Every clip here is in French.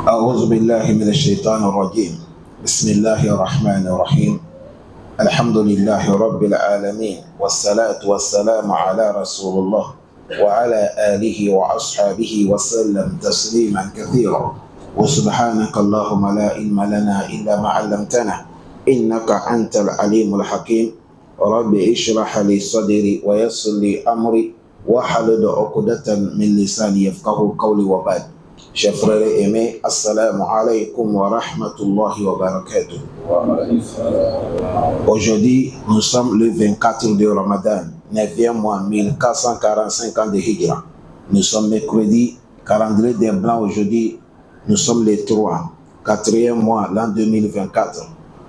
أعوذ بالله من الشيطان الرجيم. بسم الله الرحمن الرحيم. الحمد لله رب العالمين، والصلاة والسلام على رسول الله وعلى آله وأصحابه وسلم تسليما كثيرا. وسبحانك اللهم لا علم لنا إلا ما علمتنا إنك أنت العليم الحكيم. رب اشرح لي صدري ويسر لي أمري واحلل عقدة من لساني يفقه قولي وبعد. Chers frères et aimés, assalamu alaikum wa rahmatullahi wa barakatuh. Aujourd'hui, nous sommes le 24 de Ramadan, 9e mois, 1445 ans de Hijra. Nous sommes mercredi, calendrier des Blancs aujourd'hui, nous sommes le 3, 4e mois, l'an 2024.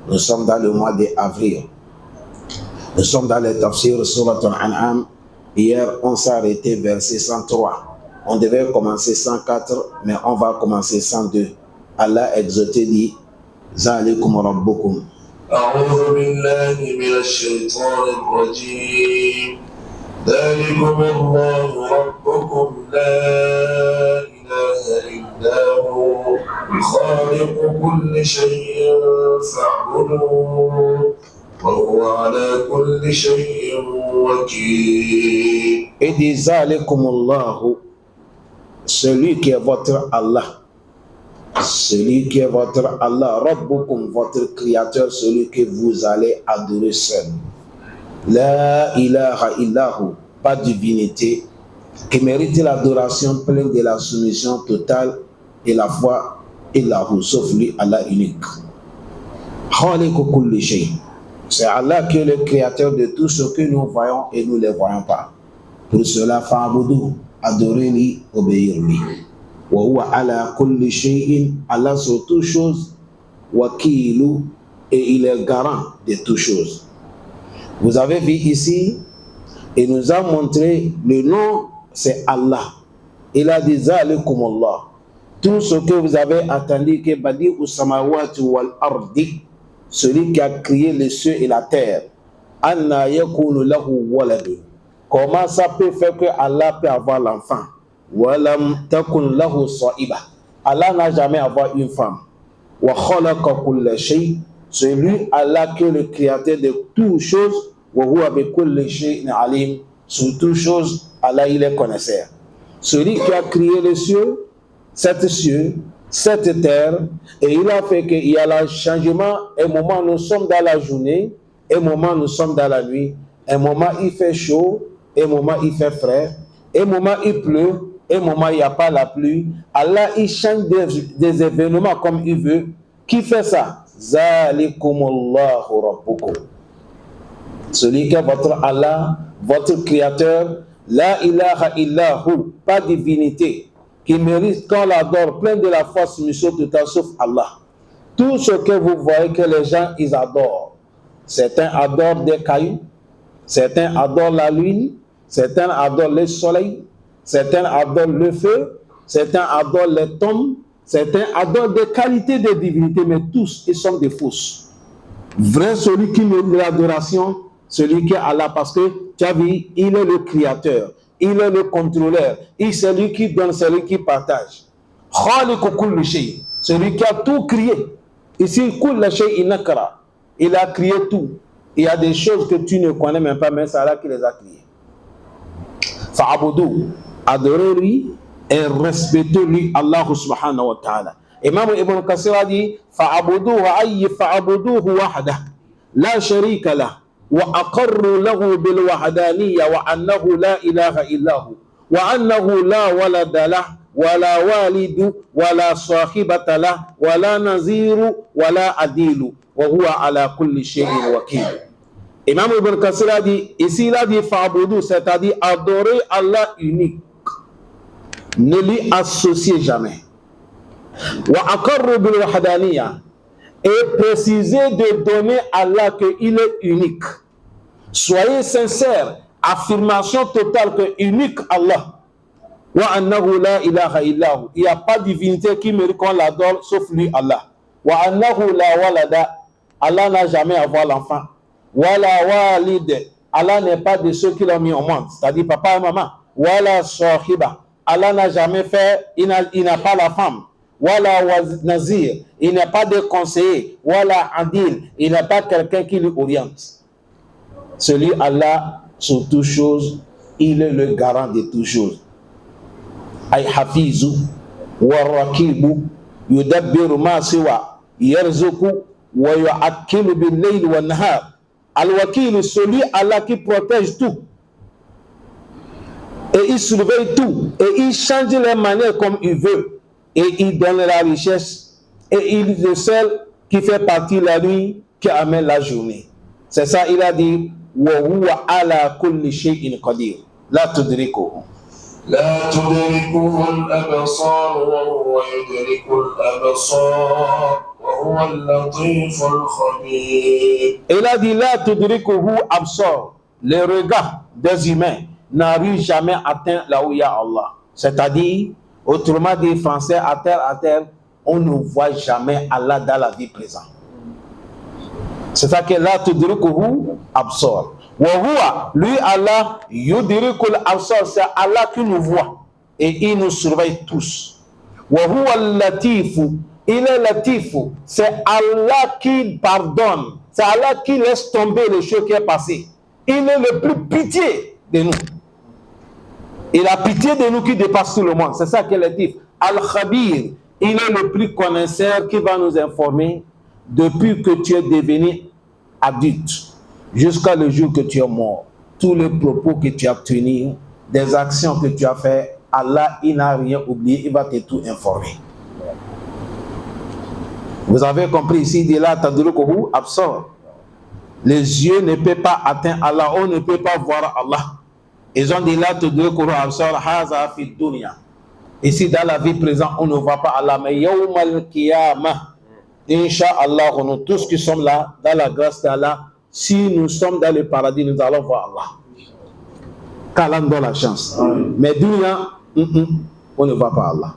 Nous sommes dans le mois d'avril. Nous sommes dans le tafsir Surat Al-An'am. Hier, on s'est arrêté verset 103. On devait commencer 104, mais on va commencer 102. Allah exhorté dit Zalikum Rabbukum. أعوذ بالله من الشيطان الرجيم. ذلكم الله ربكم لا إله إلا هو خالق كل شيء فاعبدوه وهو على كل شيء وكيل. Et dit Zalikum Allahu, celui qui est votre Allah, celui qui est votre Allah, Rabbukum, votre créateur, celui que vous allez adorer seul. La ilaha illahu, pas de divinité, qui mérite l'adoration pleine de la soumission totale et la foi illahu, sauf lui, Allah unique. Khaliqu kulli shay. C'est Allah qui est le créateur de tout ce que nous voyons et nous ne les voyons pas. Pour cela, fa'budu, adorez-lui, obéir-lui. Wa huwa ala kulli shay'in, Allah sur toutes choses, wakilu, et il est garant de toutes choses. Vous avez vu ici, il nous a montré le nom, c'est Allah. Il a dit Zalikum Allah. Tout ce que vous avez attendu, que Badi Usamawati wal Ardi, celui qui a créé les cieux et la terre, Anna yakunu lahu waladun. Comment ça peut faire que Allah peut avoir l'enfant? Walam takun lahu sa'iba. Allah n'a jamais avoir une femme. Wa khalaqa kulla shay. C'est lui, Allah, qui est le créateur de toutes choses. Wa huwa bi kulli shay'in alim. Sur toutes choses, Allah, il est connaisseur. Celui qui a créé les cieux, cette terre, et il a fait qu'il y a le changement. Un moment, nous sommes dans la journée, un moment, nous sommes dans la nuit. Un moment, il fait chaud, un moment, il fait frais, un moment, il pleut, un moment, il n'y a pas la pluie. Allah, il change des événements comme il veut. Qui fait ça? Zalikumullahu Rabbukum. Celui qui est votre Allah, votre créateur, la ilaha illahu, pas divinité, qui mérite qu'on l'adore, plein de la force, mission totale, sauf Allah. Tout ce que vous voyez que les gens, ils adorent. Certains adorent des cailloux, certains adorent la lune, certains adorent le soleil, certains adorent le feu, certains adorent les tombes, certains adorent des qualités de divinité, mais tous, ils sont des fausses. Vrai, celui qui mérite l'adoration, celui qui est Allah, parce que, tu as vu, il est le créateur, il est le contrôleur, il est celui qui donne, celui qui partage. Khaliqu kulli shay, celui qui a tout créé. Ici, kulli shay inakara, il a créé tout. Il y a des choses que tu ne connais même pas, mais c'est Allah qui les a créées. Fa'abudu, adorez-lui et respectez-lui, Allah subhanahu wa ta'ala. Imam Ibn Kasir a dit Fa'abuduhu ayy fa'abuduhu wahdah, la sharika lah, wa aqarru lahu bil wahdaniyya wa annahu la ilaha illahu, wa annahu la walada lah, wa la walidu, wa la sahibata lah, wa la naziru, wa la adilu. Wa huwa ala kulli shay'in wakil. Imam Ibn Kasir a dit, ici il a dit fa'abudu, c'est-à-dire adorer Allah unique. Ne lui associez jamais. Wa aqarru bil wahdaniyya, et précisez de donner à Allah qu'il est unique. Soyez sincères, affirmation totale que unique Allah. Wa annahu la ilaha illahu, il n'y a pas de divinité qui mérite qu'on l'adore sauf lui Allah. Wa annahu la walada, Allah n'a jamais avoir l'enfant. Wala walid, Allah n'est pas de ceux qui l'ont mis au monde, c'est-à-dire papa et maman. Wala sahiba, Allah n'a jamais fait, il n'a pas la femme. wala nazir, il n'est pas de conseiller, wala adil, il n'est pas quelqu'un qui lui oriente. Celui Allah sur toutes choses, il est le garant de toutes choses. Ay hafizu wa rakibu yudabbiru ma siwa yarzuqu wa yu'akkilu bil layl wa nahar. Al-Wakil, celui Allah qui protège tout. Et il surveille tout. Et il change les manières comme il veut. Et il donne la richesse. Et il est le seul qui fait partie de la nuit, qui amène la journée. C'est ça, il a dit wa huwa ala kulli shay'in qadir. La tudrikuhu. لا تدركه الأبصار وهو يدرك الأبصار وهو اللطيف الخبير. Il a dit la tudrikuhu absar. Les regards des humains n'arrivent jamais à atteindre là où il y a Allah. C'est-à-dire, autrement dit, français, à terre, on ne voit jamais Allah dans la vie présente. C'est ça que la tudrikuhu absar. Wa huwa, lui Allah, yudrikul absar, c'est Allah qui nous voit et il nous surveille tous. Wa huwa al-latifu, il est latifu, c'est Allah qui pardonne, c'est Allah qui laisse tomber les choses qui est passé. Il est le plus pitié de nous. Il a pitié de nous qui dépasse tout le monde. C'est ça qu'il est latif. Al-Khabir, il est le plus connaisseur qui va nous informer depuis que tu es devenu adulte jusqu'à le jour que tu es mort. Tous les propos que tu as tenus, des actions que tu as fait, Allah, il n'a rien oublié, il va te tout informer. Vous avez compris ici, il dit là, tadrukuhu absar. Les yeux ne peuvent pas atteindre Allah, on ne peut pas voir Allah. Ils ont dit là, tadrukuhu absar, haza fi dunya. Ici, dans la vie présente, on ne voit pas Allah, mais yawm al-qiyamah, Inch'Allah, nous tous qui sommes là, dans la grâce d'Allah, si nous sommes dans le paradis, nous allons voir Allah. Qu'Allah nous donne la chance. Mais dunya, on ne voit pas Allah.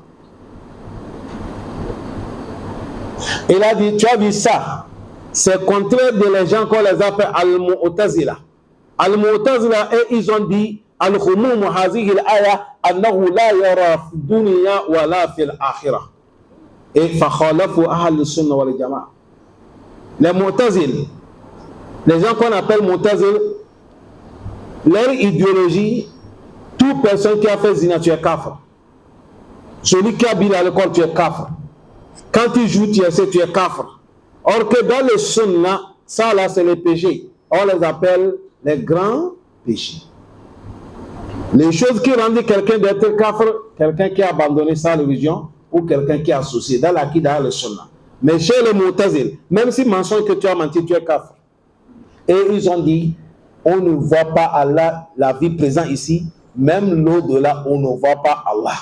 Il a dit, tu as vu ça, c'est contraire de les gens qu'on les appelle Al-Mu'tazila. Al-Mu'tazila, et ils ont dit, Al-Khumum hazihi al-aya, annahu la yara fi dunya wa la fi al-akhirah. Et fakhalafu ahl sunna wal jama'a. Les Mu'tazil, les gens qu'on appelle Mu'tazil, leur idéologie, toute personne qui a fait zina, tu es kafir. Celui qui habite à l'école, tu es kafir. Quand tu joues, tu es kafir. Or que dans le sunna, ça là c'est le péché. On les appelle les grands péchés. Les choses qui rendent quelqu'un d'être kafir, quelqu'un qui a abandonné sa religion, ou quelqu'un qui est associé dans l'akida le sunna. Mais chez les Mu'tazil, même si mensonge que tu as menti, tu es kafir. Et ils ont dit, on ne voit pas Allah, la vie présente ici, même l'au-delà, on ne voit pas Allah.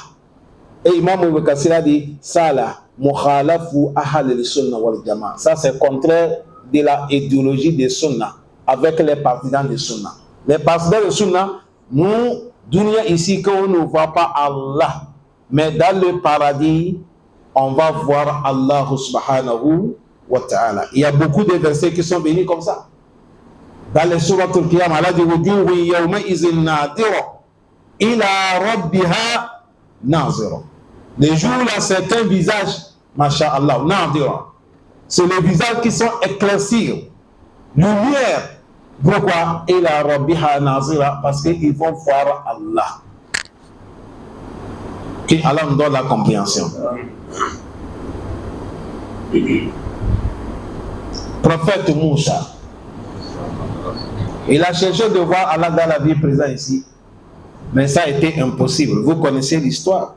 Et Imam Ibn Kathir a dit, ça là, mukhalafu ahal sunna wal jama'a. Ça c'est contraire de la idéologie des sunna, avec les partisans des sunna. Les partisans des sunna, nous, dunya ici, qu'on ne voit pas Allah. Mais dans le paradis, on va voir Allah subhanahu wa ta'ala. Il y a beaucoup de versets qui sont venus comme ça. Dans les sourates al-Qiyamah, Allah dit wujuhu yawma izin nadira ila rabbiha nazira. Les jours là, c'est un visage, masha'Allah, nadira. C'est les visages qui sont éclaircis, lumière. Pourquoi? Ila rabbiha nazira, parce qu'ils vont voir Allah. Que Allah nous donne la compréhension. Prophète Moussa, il a cherché de voir Allah dans la vie présente ici, mais ça a été impossible. Vous connaissez l'histoire.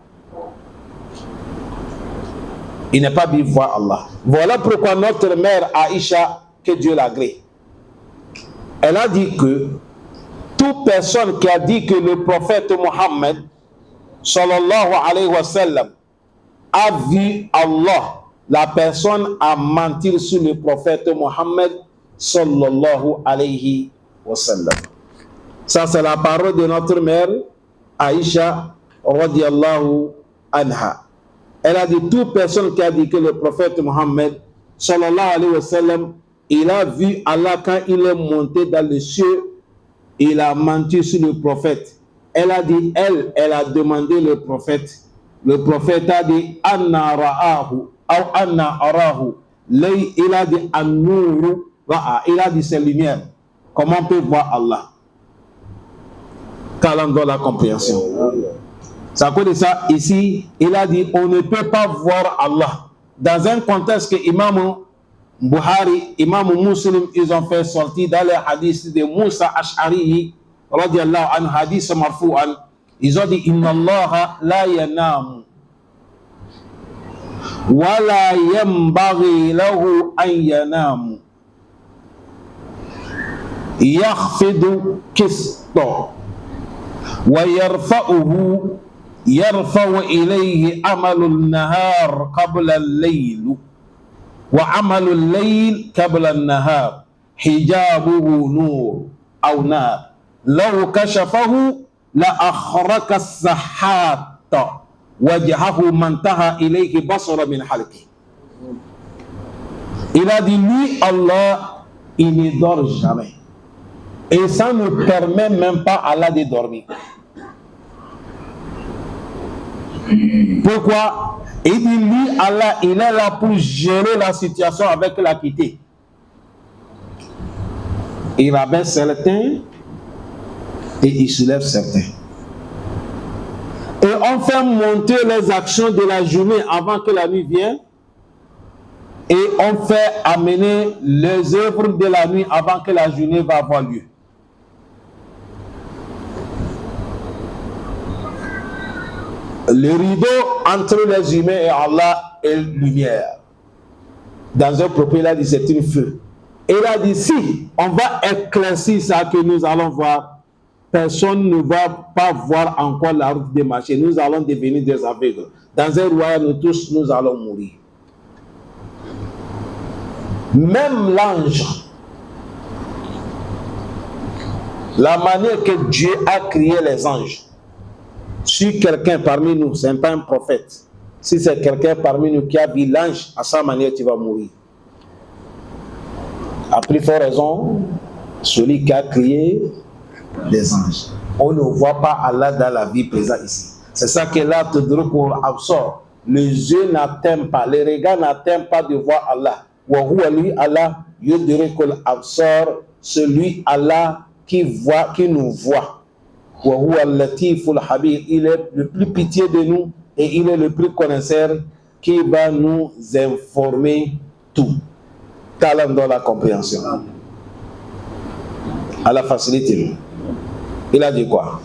Il n'est pas pu voir Allah. Voilà pourquoi notre mère Aïcha, que Dieu l'agrée, elle a dit que toute personne qui a dit que le prophète Mohammed sallallahu alayhi wa sallam a vu Allah, la personne a menti sur le prophète Mohammed sallallahu alayhi wa sallam. Ça c'est la parole de notre mère Aïcha radiyallahu anha. Elle a dit, toute personne qui a dit que le prophète Mohammed sallallahu alayhi wa sallam, il a vu Allah quand il est monté dans les cieux, il a menti sur le prophète. Elle a dit, elle a demandé le prophète, Le prophète a dit Anna ra'ahu ou Anna arahu. Il a dit An-Nuru ra'a. Il a dit c'est lumière. Comment on peut voir Allah? Qu'Allah donne la compréhension. C'est à cause de ça, ici, il a dit on ne peut pas voir Allah. Dans un contexte que Imam Buhari, Imam Muslim, ils ont fait sortir dans les hadiths de Moussa Ash'ari, radiallahu anhu, hadith marfou'an, ils ont dit Inna Allah la yanam wa la yanbaghi lahu an yanam yakhfidu qista wa yarfa'uhu يرفع إليه عمل النهار قبل الليل وعمل الليل قبل النهار حجابه نور أو نار لو كشفه لأخرق السحات وجهه ما انتهى إليه بصر من حلقه. Il a dit lui Allah il ne dort jamais et ça ne permet même pas à Allah de dormir. Pourquoi? Il dit lui, Allah, il est là pour gérer la situation avec l'équité. Il rabaisse certains et il soulève certains. Et on fait monter les actions de la journée avant que la nuit vienne. Et on fait amener les œuvres de la nuit avant que la journée va avoir lieu. Le rideau entre les humains et Allah est lumière. Dans un propos, il a dit c'est une feu. Et il a dit si on va éclaircir ça que nous allons voir, personne ne va pas voir encore la route des marchés. Nous allons devenir des aveugles. Dans un royaume, nous tous, nous allons mourir. Même l'ange, la manière que Dieu a créé les anges, si quelqu'un parmi nous, ce n'est pas un prophète, si c'est quelqu'un parmi nous qui a vu l'ange, à sa manière, tu vas mourir. À plus forte raison, celui qui a créé les anges. On ne voit pas Allah dans la vie présente ici. C'est ça que là, pour absorber. Les yeux n'atteignent pas, les regards n'atteignent pas de voir Allah. Wa lui Allah, yudrikul absar, celui Allah qui voit, qui nous voit. Wa huwa al-latiful habir, il est le plus pitié de nous et il est le plus connaisseur qui va nous informer tout. Qu'Allah donne la compréhension. Allah facilite. Il a dit quoi?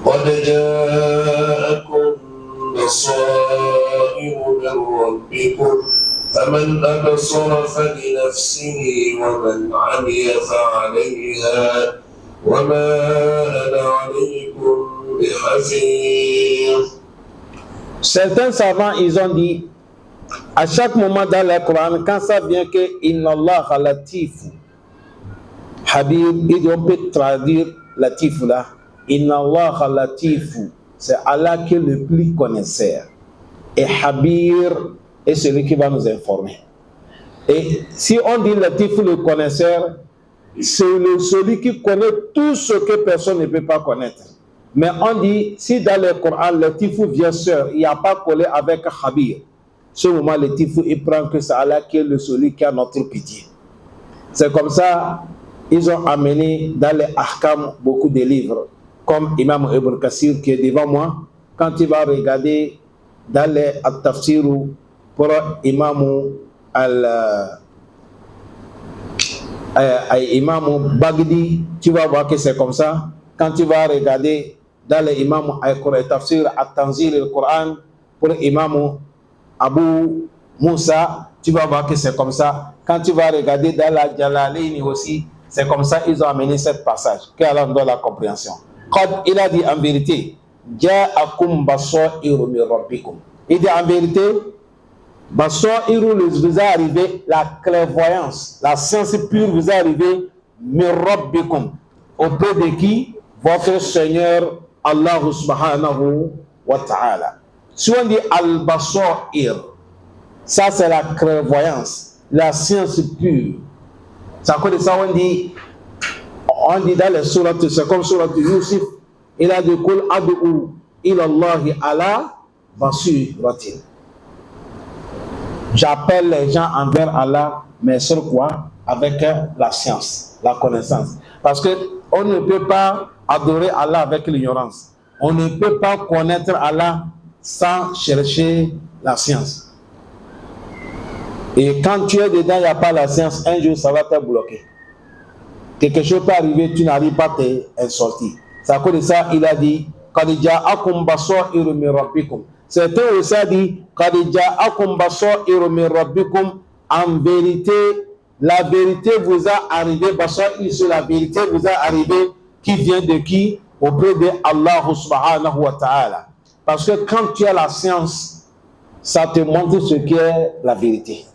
قد جاءكم بصائر من ربكم فمن أبصر فلنفسه ومن عمي فعليها وما أنا عليكم بحفيظ. Certains savants, ils ont dit, à chaque moment dans le Coran, quand ça vient que Inna Allah latif, Habib, on peut traduire latif là. Inna Allah latif, c'est Allah qui est le plus connaisseur. Et Habir est celui qui va nous informer. Et si on dit latif, le connaisseur, c'est celui qui connaît tout ce que personne ne peut pas connaître. Mais on dit, si dans le Coran, le tifou vient seul, il n'y a pas collé avec Habir. Ce moment, le tifou, il prend que c'est Allah qui est celui qui a notre pitié. C'est comme ça, ils ont amené dans les Ahkam beaucoup de livres, comme Imam Ibn Kassir qui est devant moi. Quand il va regarder dans les At-Tafsir pour Imam Imam Bagdi, tu vas voir que c'est comme ça. Quand tu vas regarder dans les Imam Al-Tafsir At-Tanzil al-Quran pour Imam Abu Moussa, tu vas voir que c'est comme ça. Quand tu vas regarder dans la Jalalaini aussi, c'est comme ça ils ont amené ce passage. Qu'Allah donne la compréhension. Quand il a dit en vérité, Ja'akum basairu min rabbikum. Il dit en vérité, basairu vous est arrivé, la clairvoyance, la science pure vous est arrivée, min rabbikum. Auprès de qui? Votre Seigneur Allah subhanahu wa ta'ala. Si on dit al-basair, ça c'est la clairvoyance, la science pure. C'est à cause de ça on dit dans les sourates, c'est comme sourate Yusuf, il a dit Kul ad'u ila Allahi ala va suivre-t-il? J'appelle les gens envers Allah, mais sur quoi? Avec la science, la connaissance. Parce qu'on ne peut pas adorer Allah avec l'ignorance. On ne peut pas connaître Allah sans chercher la science. Et quand tu es dedans, il n'y a pas la science, un jour ça va te bloquer. Quelque chose peut arriver, tu n'arrives pas à te sortir. C'est à cause de ça, il a dit, certains aussi a dit, en vérité, la vérité vous a arrivé, la vérité vous a arrivé, qui vient de qui? Auprès de Allah subhanahu wa ta'ala. Parce que quand tu as la science, ça te montre ce qu'est la vérité.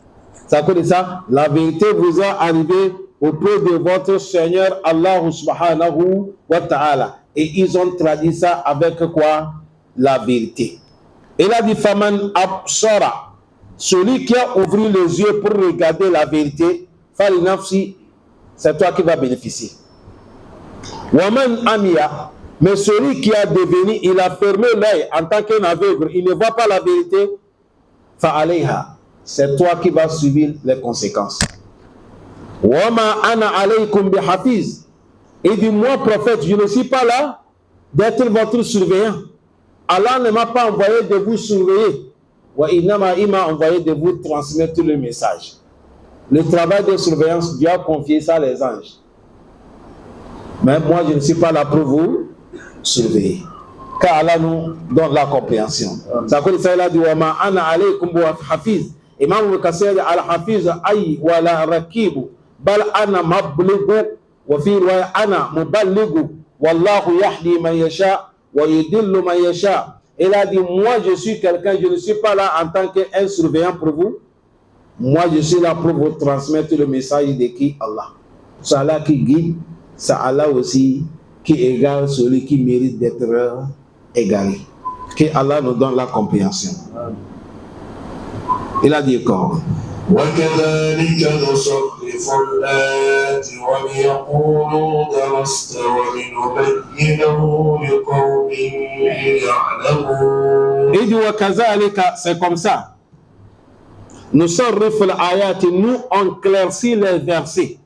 C'est à cause de ça, la vérité vous a arrivé auprès de votre Seigneur Allah subhanahu wa ta'ala. Et ils ont traduit ça avec quoi? La vérité. Il a dit, Faman absara, celui qui a ouvert les yeux pour regarder la vérité, Fali nafsi, c'est toi qui vas bénéficier. Waman amiya, mais celui qui a devenu, il a fermé l'œil en tant qu'un aveugle, il ne voit pas la vérité, fa alayha, c'est toi qui vas subir les conséquences. Wama ana alaykum bi hafiz. Il dit, moi prophète, je ne suis pas là d'être votre surveillant. Allah ne m'a pas envoyé de vous surveiller. Il m'a envoyé de vous transmettre le message. Le travail de surveillance, Dieu a confié ça les anges. Mais moi, je ne suis pas là pour vous surveiller. Car Allah nous donne la compréhension. Ça veut dire, il a dit, Wama ana alaykum bi hafiz. Imam al-Kasir al-Hafiz ay wa la rakibu bal ana mabligu wa fi riwaya ana muballigu wallahu yahdi man yasha wa yudillu man yasha. Il a dit, moi je suis quelqu'un, je ne suis pas là en tant qu'un surveillant pour vous. Moi je suis là pour vous transmettre le message de qui? Allah. C'est Allah qui guide, c'est Allah aussi qui égale celui qui mérite d'être égaré. Que Allah nous donne la compréhension. Il a dit encore. وكذلك نصرف الآيات وليقولوا درست ولنبينه لقوم يعلمون. Il dit وكذلك, c'est comme ça. نصرف الآيات, nous on claircit les versets.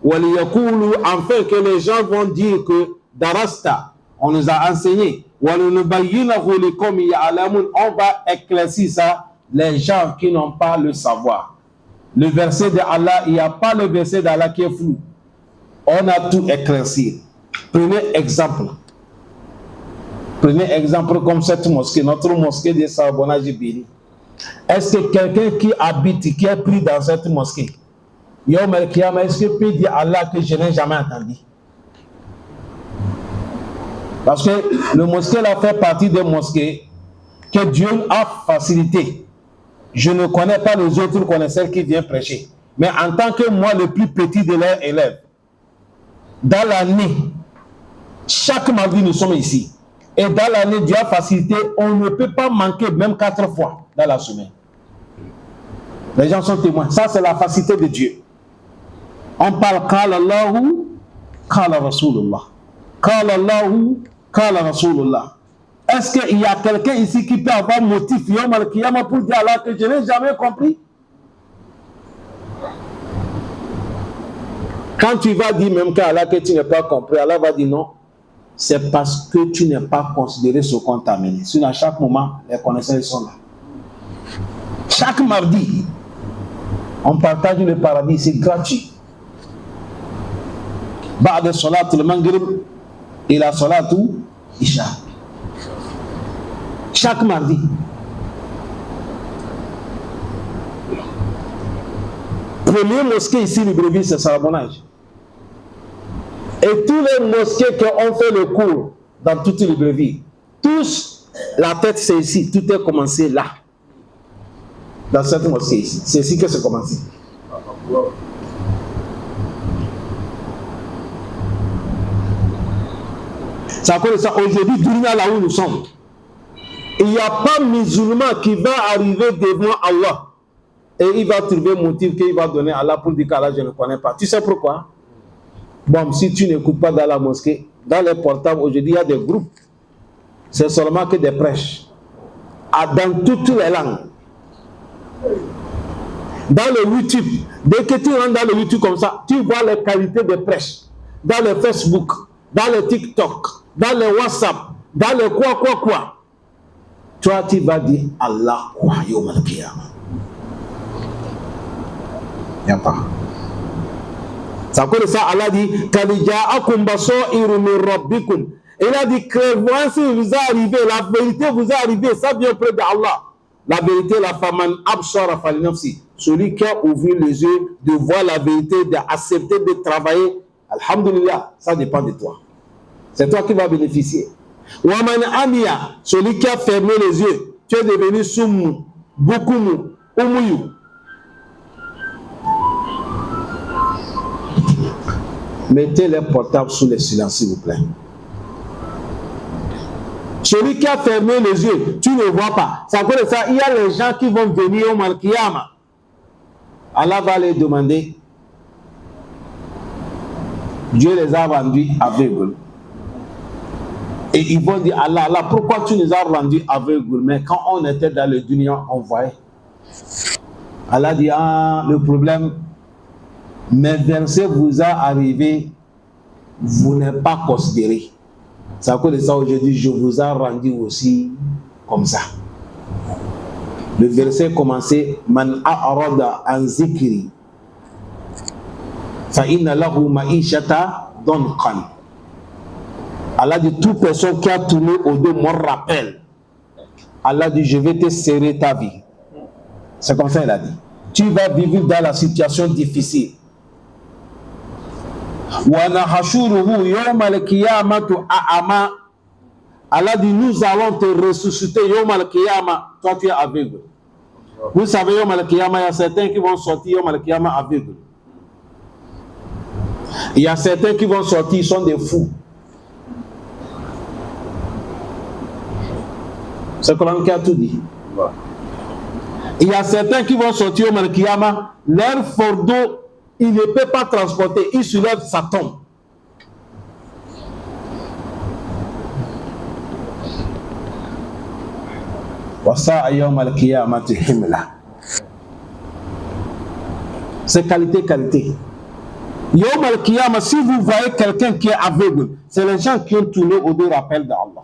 وليقولوا, afin que les gens vont dire que darasta, on nous a enseigné. ولنبينه لقوم يعلمون, on va éclaircir ça. Les gens qui n'ont pas le savoir. Le verset de Allah, il n'y a pas le verset d'Allah qui est flou. On a tout éclairci. Prenez exemple. Prenez exemple comme cette mosquée, notre mosquée de Sarbona Jibiri. Est-ce que quelqu'un qui habite, qui est pris dans cette mosquée, Yom el-Kiyama, est-ce que peut dire Allah que je n'ai jamais entendu? Parce que le mosquée là fait partie des mosquées que Dieu a facilité. Je ne connais pas les autres connaisseurs qui viennent prêcher. Mais en tant que moi, le plus petit de leurs élèves, dans l'année, chaque mardi, nous sommes ici. Et dans l'année, Dieu a facilité, on ne peut pas manquer même 4 fois dans la semaine. Les gens sont témoins. Ça, c'est la facilité de Dieu. On parle Qala Allahu, Qala Rasulullah. Qala Allahu, Qala Rasulullah. Est-ce qu'il y a quelqu'un ici qui peut avoir motif Yom al-Kiyama pour dire Allah que je n'ai jamais compris? Quand tu vas dire même qu'Allah que tu n'as pas compris, Allah va dire non. C'est parce que tu n'es pas considéré ce qu'on t'a amené. Sinon, à chaque moment, les connaissances sont là. Chaque mardi, on partage le paradis, c'est gratuit. Ba'da salat al-Maghrib et la salat Isha. Chaque mardi. Premier mosquée ici, Libreville, c'est Sarabonnage. Et tous les mosquées qui ont fait le cours dans toute Libreville, tous, la tête c'est ici, tout est commencé là. Dans cette mosquée ici. C'est ici que c'est commencé. C'est à cause de ça, aujourd'hui, dunia là où nous sommes, il n'y a pas musulman qui va arriver devant Allah et il va trouver un motif qu'il va donner à Allah pour dire qu'Allah je ne connais pas. Tu sais pourquoi? Bon, si tu n'écoutes pas dans la mosquée, dans les portables aujourd'hui il y a des groupes. C'est seulement que des prêches. dans toutes les langues. Dans le YouTube, dès que tu rentres dans le YouTube comme ça, tu vois les qualités de prêche. Dans le Facebook, dans le TikTok, dans le WhatsApp, dans le quoi. Toi, tu vas dire Allah quoi, Yom al-Qiyamah. Il n'y a pas. Ça veut ça, Allah dit Kadija'akum basairu min rabbikum. Il a dit clairvoyance vous est arrivé, la vérité vous est arrivée, ça vient près d'Allah. La vérité, la faman absara falinafsi. Celui qui a ouvert les yeux de voir la vérité, d'accepter de travailler, alhamdulillah, ça dépend de toi. C'est toi qui vas bénéficier. Waman amiya, celui qui a fermé les yeux, tu es devenu soumou, bokumu, umuyu. Mettez les portables sous les silences, s'il vous plaît. Celui qui a fermé les yeux, tu ne vois pas. Ça veut dire ça, il y a les gens qui vont venir au Mal-Qiyama. Allah va les demander. Dieu les a rendus aveugles. Et ils vont dire, Allah, pourquoi tu nous as rendus aveugles? Mais quand on était dans le dunya, on voyait. Allah dit, le problème, mes versets vous a arrivé, vous n'êtes pas considéré. C'est à cause de ça aujourd'hui, je vous ai rendu aussi comme ça. Le verset commençait Man a'rada an zikri fa inna lahu ma'ishata donqan. Allah dit toute personne qui a tourné au dos mon rappel. Allah dit je vais te serrer ta vie. C'est comme ça il a dit. Tu vas vivre dans la situation difficile. Allah dit nous allons te ressusciter Yom al-Qiyama. Toi tu es aveugle. Vous savez Yom al-Qiyama, il y a certains qui vont sortir Yom al-Qiyama aveugles. Il y a certains qui vont sortir, ils sont des fous. C'est le Coran qui a tout dit. Il y a certains qui vont sortir Yom al-Qiyama, leur fardeau il ne peut pas transporter, il soulève sa tombe. C'est qualité. Yom al-Qiyama, si vous voyez quelqu'un qui est aveugle, c'est les gens qui ont tourné au dos rappel d'Allah.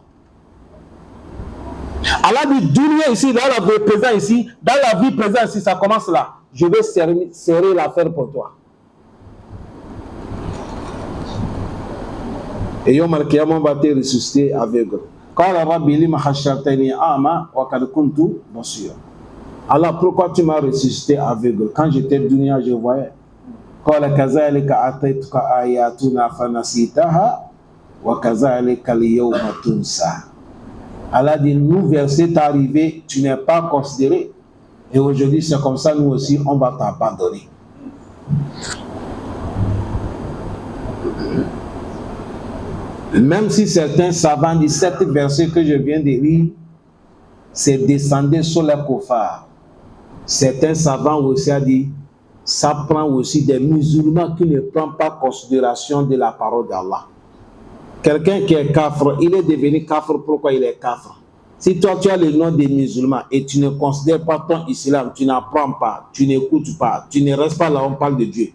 Allah dit, dunya ici, dans la vie présente ici, dans la vie présente ici, ça commence là. Je vais serrer l'affaire pour toi. Et Yom al-Qiyama va te ressusciter aveugle. Allah, pourquoi tu m'as ressuscité aveugle? Quand j'étais dunya, je voyais. Allah dit, nous verset est arrivé, tu n'es pas considéré. Et aujourd'hui, c'est comme ça, nous aussi, on va t'abandonner. Même si certains savants disent, cet verset que je viens de lire, c'est descendu sur les koufars. Certains savants aussi ont dit, ça prend aussi des musulmans qui ne prennent pas considération de la parole d'Allah. Quelqu'un qui est kafir, il est devenu kafir, pourquoi il est kafir? Si toi tu as le nom des musulmans et tu ne considères pas ton islam, tu n'apprends pas, tu n'écoutes pas, tu ne restes pas là, on parle de Dieu.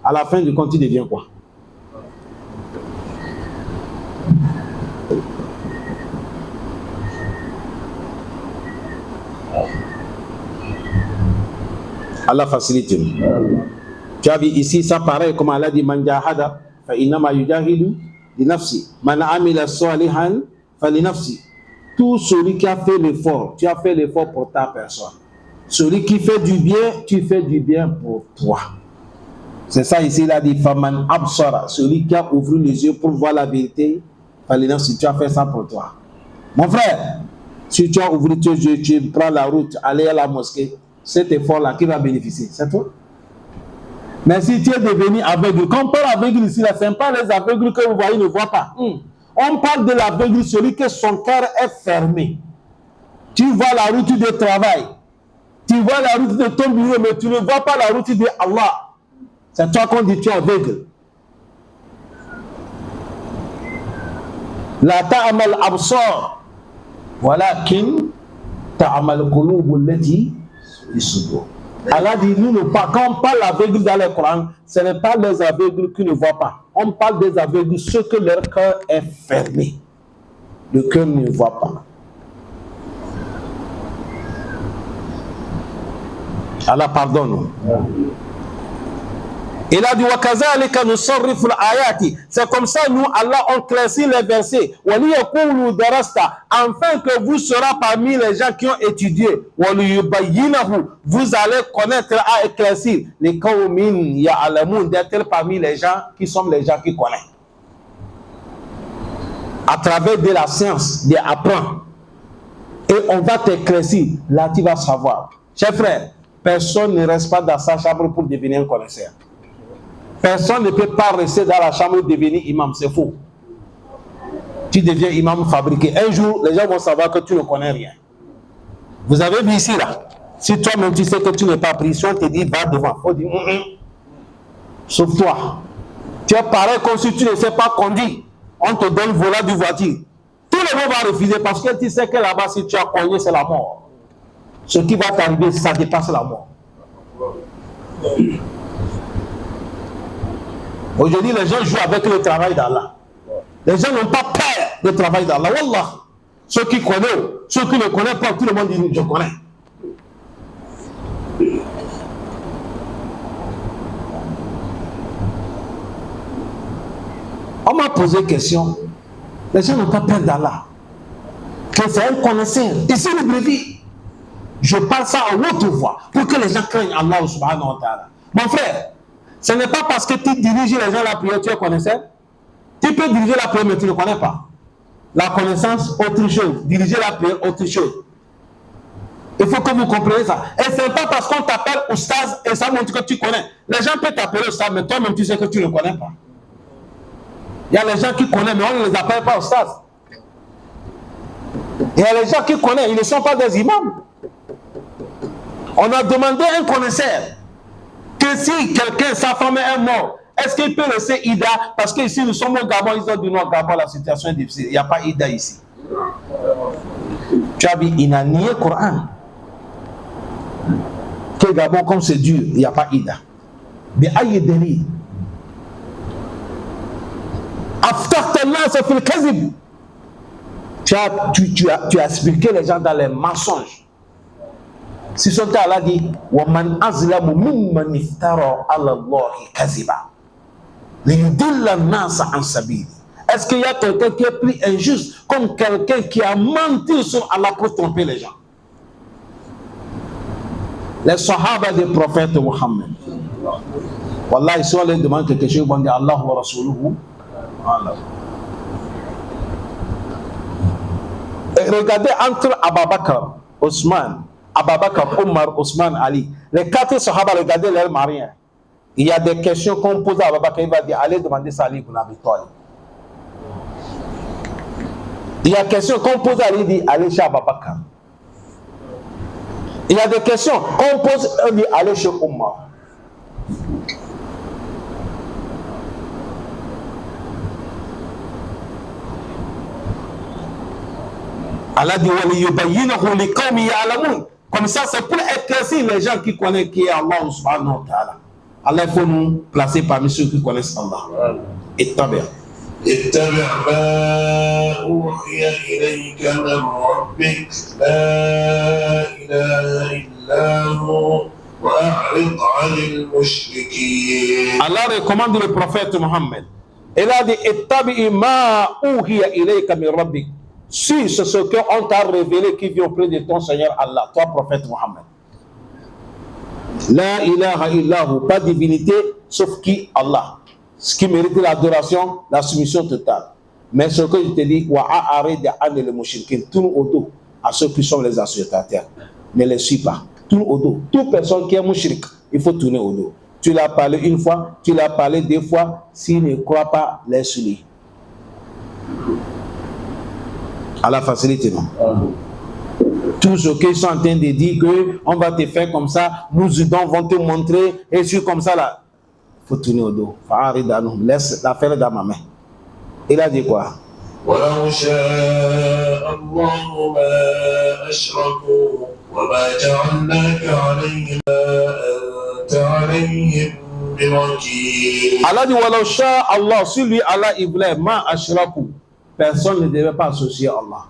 À la fin du compte, tu deviens quoi? Allah facilite. Tu as vu ici, ça pareil, comme Allah dit, Man jahada, fa innama yujahidu li nafsi. Man amila salihan, fa li nafsi. Tout celui qui a fait l'effort, tu as fait l'effort pour ta personne. Celui qui fait du bien, tu fais du bien pour toi. C'est ça ici, il a dit, Faman absara, celui qui a ouvert les yeux pour voir la vérité, fa li nafsi, tu as fait ça pour toi. Mon frère, si tu as ouvert tes yeux, tu prends la route, aller à la mosquée, cet effort-là, qui va bénéficier? C'est toi. Mais si tu es devenu aveugle, quand on parle aveugle ici, ce n'est pas les aveugles que vous voyez ne voient pas. On parle de l'aveugle, celui que son cœur est fermé. Tu vois la route de travail, tu vois la route de ton bureau, mais tu ne vois pas la route de Allah. C'est toi qu'on dit tu es aveugle. La ta'amal absar, walakin ta'amal qulubul lati fi sudur. Allah dit, nous ne pas, quand on parle aveugle dans le Coran, ce n'est pas les aveugles qui ne voient pas. On parle des aveugles, ceux que leur cœur est fermé. Le cœur ne voit pas. Allah pardonne. Il a dit وَكَذَلِكَ نُصَرِّفُ الْآيَاتِ. C'est comme ça, nous, Allah, on classifie les versets. وَلِيَقُولُوا دَرَسْتَ. Afin que vous serez parmi les gens qui ont étudié. وَلِيُبَيِّنَهُ. Vous allez connaître à éclaircir. Les قَوْمٍ يَعْلَمُونَ. D'être parmi les gens qui sont les gens qui connaissent. À travers de la science, d'apprendre. Et on va t'éclaircir. Là, tu vas savoir. Chers frères, personne ne reste pas dans sa chambre pour devenir un connaisseur. Personne ne peut pas rester dans la chambre pour devenir imam, c'est faux. Tu deviens imam fabriqué. Un jour, les gens vont savoir que tu ne connais rien. Vous avez vu ici, là. Si toi-même tu sais que tu n'es pas pris, si on te dit va devant, il faut dire sauf toi. Tu es pareil comme si tu ne sais pas conduire. On te donne le volant du voiture. Tout le monde va refuser parce que tu sais que là-bas, si tu as cogné, c'est la mort. Ce qui va t'arriver, ça dépasse la mort. Aujourd'hui, les gens jouent avec le travail d'Allah. Les gens n'ont pas peur du travail d'Allah. Wallah. Ceux qui connaissent, ceux qui ne connaissent pas, tout le monde dit je connais. On m'a posé question. Les gens n'ont pas peur d'Allah. Que c'est un connaisseur. Ici, le brevet. Je parle ça à haute voix pour que les gens craignent Allah subhanahu wa ta'ala. Mon frère, ce n'est pas parce que tu diriges les gens à la prière, tu es connaisseur. Tu peux diriger la prière, mais tu ne connais pas. La connaissance, autre chose. Diriger la prière, autre chose. Il faut que vous compreniez ça. Et ce n'est pas parce qu'on t'appelle Oustaz et ça montre que tu connais. Les gens peuvent t'appeler Oustaz, mais toi-même tu sais que tu ne connais pas. Il y a les gens qui connaissent, mais on ne les appelle pas Oustaz. Il y a les gens qui connaissent, ils ne sont pas des imams. On a demandé à un connaisseur que si quelqu'un, sa femme est mort, est-ce qu'il peut laisser Ida? Parce qu'ici, nous sommes au Gabon, ils ont dit non, au Gabon, la situation est difficile. Il n'y a pas Ida ici. Tu as vu, il n'a nié le Coran. Que Gabon, comme c'est dur, il n'y a pas Ida. Mais aïe deli. Aftartana, c'est le kazib. Tu as expliqué les gens dans les mensonges. Si son cas Allah dit وَمَنْ أَظْلَمُ مِمَّنِ افْتَرَى عَلَى اللَّهِ كَذِبًا لِيُضِلَّ النَّاسَ عَنْ سَبِيلِهِ. Est-ce qu'il y a quelqu'un qui est plus injuste comme quelqu'un qui a menti sur Allah pour tromper les gens? Les sahaba des prophètes Muhammad. Wallah, si on leur demande quelque chose, ils vont dire Allah wa Rasuluhu. Regardez entre Abu Bakr, Ousmane, Abu Bakr, Omar, Ousmane, Ali. Les quatre sahaba, regardez leurs mariés. Il y a des questions qu'on pose à Abu Bakr, il va dire allez demander ça à Ali ibn Abi Talib. Il y a des questions qu'on pose à Ali, il dit allez chez Abu Bakr. Il y a des questions qu'on pose, il dit allez chez Omar. Allah dit comme ça, c'est pour éclaircir les gens qui connaissent qui est Allah subhanahu wa ta'ala. Allah, il faut nous placer parmi ceux qui connaissent Allah. Et tabi'. اتبع ما أوحي إليك من ربك لا إله إلا هو وأعرض عن المشركين. Allah recommande le prophète Mohammed. Il a dit ittabi ma uhiya ilayka min rabbik. Si c'est ce qu'on t'a révélé qui vient auprès de ton Seigneur Allah, toi prophète Mohammed. La ilaha illahu, pas divinité sauf qui Allah. Ce qui mérite l'adoration, la soumission totale. Mais ce que je te dis, tourne au dos à ceux qui sont les associateurs. Ne les suis pas. Tourne au dos. Toute personne qui est mushrik, il faut tourner au dos. Tu l'as parlé une fois, tu l'as parlé deux fois. S'il ne croit pas, laisse-le. À la facilité, non. Tout ce qu'ils sont en train de dire qu'on va te faire comme ça, nous vont te montrer, et je suis comme ça là. Il faut tourner au dos. Laisse l'affaire dans ma main. Il a dit quoi? ولو شاء الله ما أشركوا وما جعلناك عليهم أنت عليهم بوكيل. Allah dit Walau sha Allah, si lui Allah il voulait, ma ashraku, personne ne devait pas associer Allah.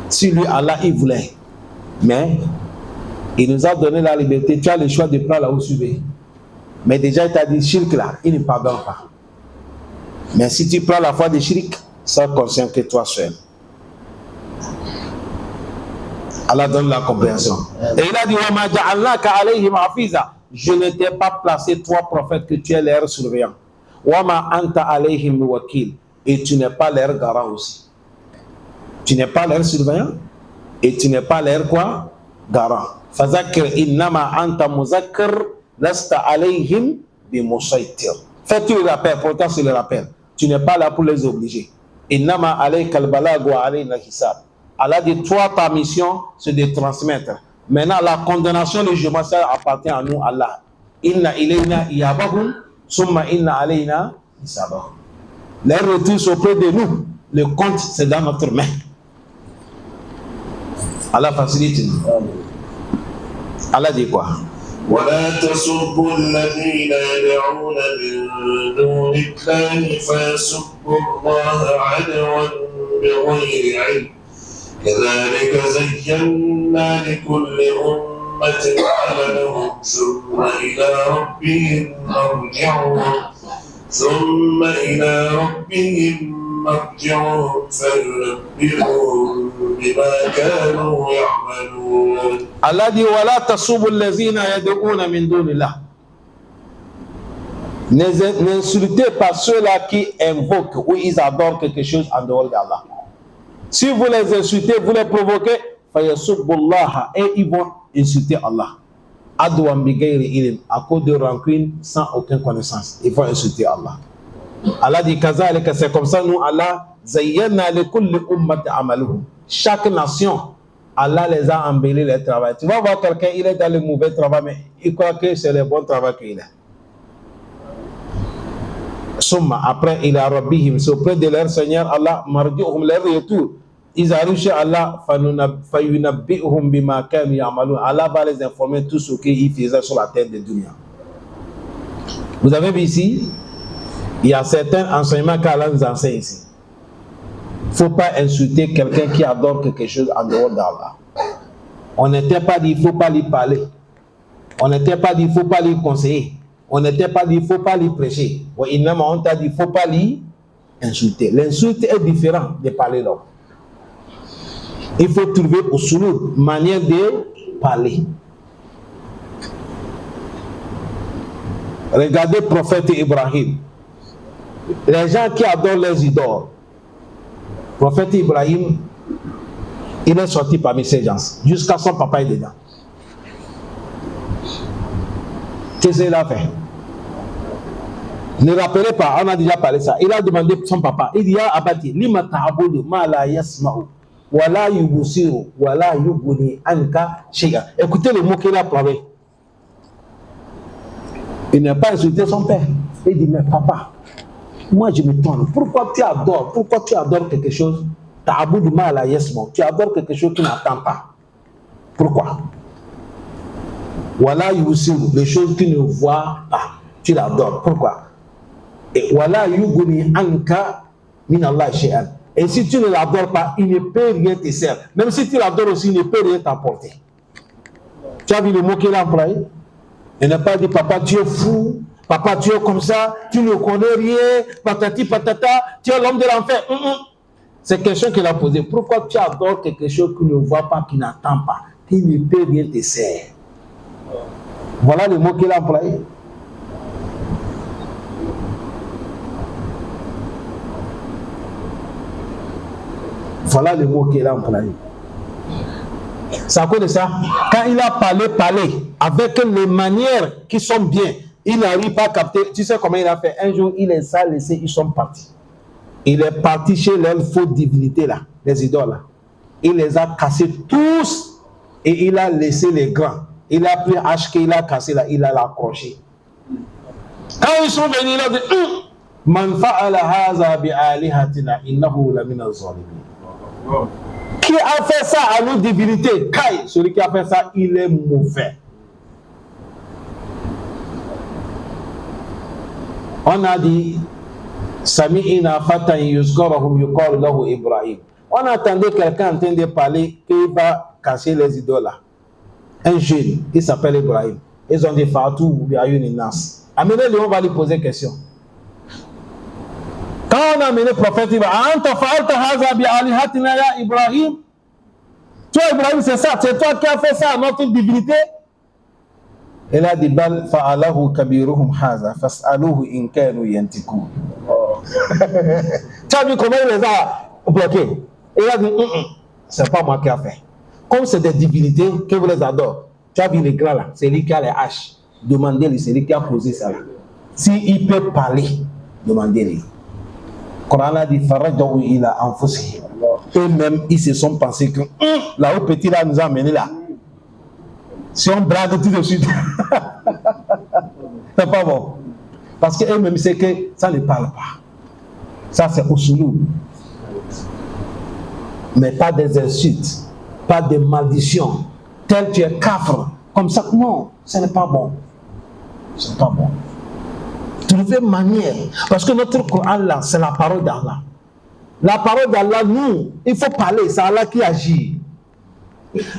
Si lui Allah il voulait, mais il nous a donné la liberté, tu as le choix de prendre là où tu veux. Mais déjà il t'a dit shirk là, il ne pardonne pas. Mais si tu prends la foi de shirk, ça concerne que toi seul. Allah donne la compréhension. Et il a dit Wama ja'alnaka alayhim hafiza. Je ne t'ai pas placé trois prophètes que tu es leur surveillant. Wama anta alayhim wakil. Et tu n'es pas leur garant aussi. Tu n'es pas leur surveillant et tu n'es pas leur quoi? Garant. Fazakir innama anta muzakkir lasta alayhim bimusaytir. Fais-tu le rappel, pourtant c'est le rappel. Tu n'es pas là pour les obliger. Innama alayka al-balag wa alayna hisab. Allah dit toi ta mission c'est de transmettre. Maintenant la condamnation le jugement ça appartient à nous Allah. Inna ilayna iyabahum summa inna alayna hisabahum. Les retours sont auprès de nous. Le compte c'est dans notre main. Allah facilite. Allah dit quoi? ولا تسبوا الذين يدعون من دون الله فيسبوا الله عدوا بغير علم كذلك زينا لكل أمة عملهم ثم إلى ربهم مرجعهم فينبئهم بما كانوا يعملون. Allah dit ولا تسبوا الذين يدعون من دون الله. N'insultez pas ceux-là qui invoquent ou ils adorent quelque chose en dehors d'Allah. Si vous les insultez, vous les provoquez, et ils vont insulter Allah. À cause de rancune sans aucune connaissance. Ils vont insulter Allah. Allah dit c'est comme ça, nous, Allah, chaque nation, Allah les a embellis les travail. Tu vas voir quelqu'un, il est dans le mauvais travail, mais il croit que c'est le bon travail qu'il a. Après, il a rabbihim, c'est auprès de leur Seigneur, Allah, marji'uhum, leur retour. Ils arrivent chez Allah, fayunabbi'uhum bima kanu ya'malun. Allah va les informer tout ce qu'ils faisaient sur la terre de dunya. Vous avez vu ici, il y a certains enseignements qu'Allah nous enseigne ici. Il ne faut pas insulter quelqu'un qui adore quelque chose en dehors d'Allah. On n'était pas dit, il ne faut pas lui parler. On n'était pas dit, il ne faut pas lui conseiller. On n'était pas dit, il ne faut pas lui prêcher. On t'a dit, il ne faut pas lui insulter. L'insulte est différente de parler l'homme. Il faut trouver au sulou manière de parler. Regardez le prophète Ibrahim. Les gens qui adorent les idoles. Le prophète Ibrahim, il est sorti parmi ces gens. Jusqu'à son papa est dedans. Qu'est-ce qu'il a fait? Ne rappelez pas, on a déjà parlé de ça. Il a demandé son papa. Il dit, ya abati, lima ta'abudu ma la yasma'u. Wala yubusiru, wala yubuni anka shay'a. Écoutez le mot qu'il a parlé. Il n'a pas insulté son père. Il dit, mais papa, moi je me tourne. Pourquoi tu adores quelque chose? Ta'abudu ma la yasma'u. Tu adores quelque chose qui n'attend pas. Pourquoi? Wala yubusiru, les choses qui ne voient pas. Tu l'adores. Pourquoi? Et wala yubuni anka min Allah shay'an. Et si tu ne l'adores pas, il ne peut rien te servir. Même si tu l'adores aussi, il ne peut rien t'apporter. Tu as vu le mot qu'il a employé? Il n'a pas dit, papa, tu es fou, papa, tu es comme ça, tu ne connais rien, patati patata, tu es l'homme de l'enfer. C'est question qu'il a posée. Pourquoi tu adores quelque chose qui ne voit pas, qui n'attend pas, qui ne peut rien te servir? Voilà le mot qu'il a employé. Voilà le mot qu'il a employé. C'est à cause de ça, quand il a parlé avec les manières qui sont bien, il n'arrive pas à capter. Tu sais comment il a fait? Un jour, il les a laissés, ils sont partis. Il est parti chez leurs fausses divinités là, les idoles là. Il les a cassés tous et il a laissé les grands. Il a pris HK, il a cassé là, il a accroché. Quand ils sont venus, il a dit Man fa'ala hadha bi alihatina innahu lamina zalimin. Qui a fait ça à nos divinités? Kai, celui qui a fait ça, il est mauvais. On a dit Sami'ina fatan yuzkaruhum yuqalu lahu Ibrahim. On attendait quelqu'un en train de parler qu'il va casser les idoles là. Un jeune, il s'appelle Ibrahim. Ils ont dit Fatou ou Biayoun Nas. Amenez-le, on va lui poser question. Quand on a amené le prophète Ibrahim, toi Ibrahim, c'est ça, c'est toi qui as fait ça à notre divinité. Il a dit Bal fa'alahu kabiruhum haza fas'aluhu in kanu yantikun. Tu as vu comment il les a bloqués? Il a dit c'est pas moi qui a fait. Comme c'est des divinités que vous les adorez. Tu as vu les grands là, c'est lui qui a les haches. Demandez-lui, c'est lui qui a posé ça là. S'il peut parler, demandez-lui. Le Coran a dit Farajou ila anfusihim. Eux-mêmes, ils se sont pensés que là où petit là nous a amené là. Si on brague tout de suite, c'est pas bon. Parce qu'eux-mêmes, c'est que ça ne parle pas. Ça, c'est Ousoulou. Mais pas des insultes, pas des malédictions. Tel tu es kafr. Comme ça, non, ce n'est pas bon. Ce n'est pas bon. Trouver manière. Parce que notre Coran là, c'est la parole d'Allah. La parole d'Allah, nous, il faut parler, c'est Allah qui agit.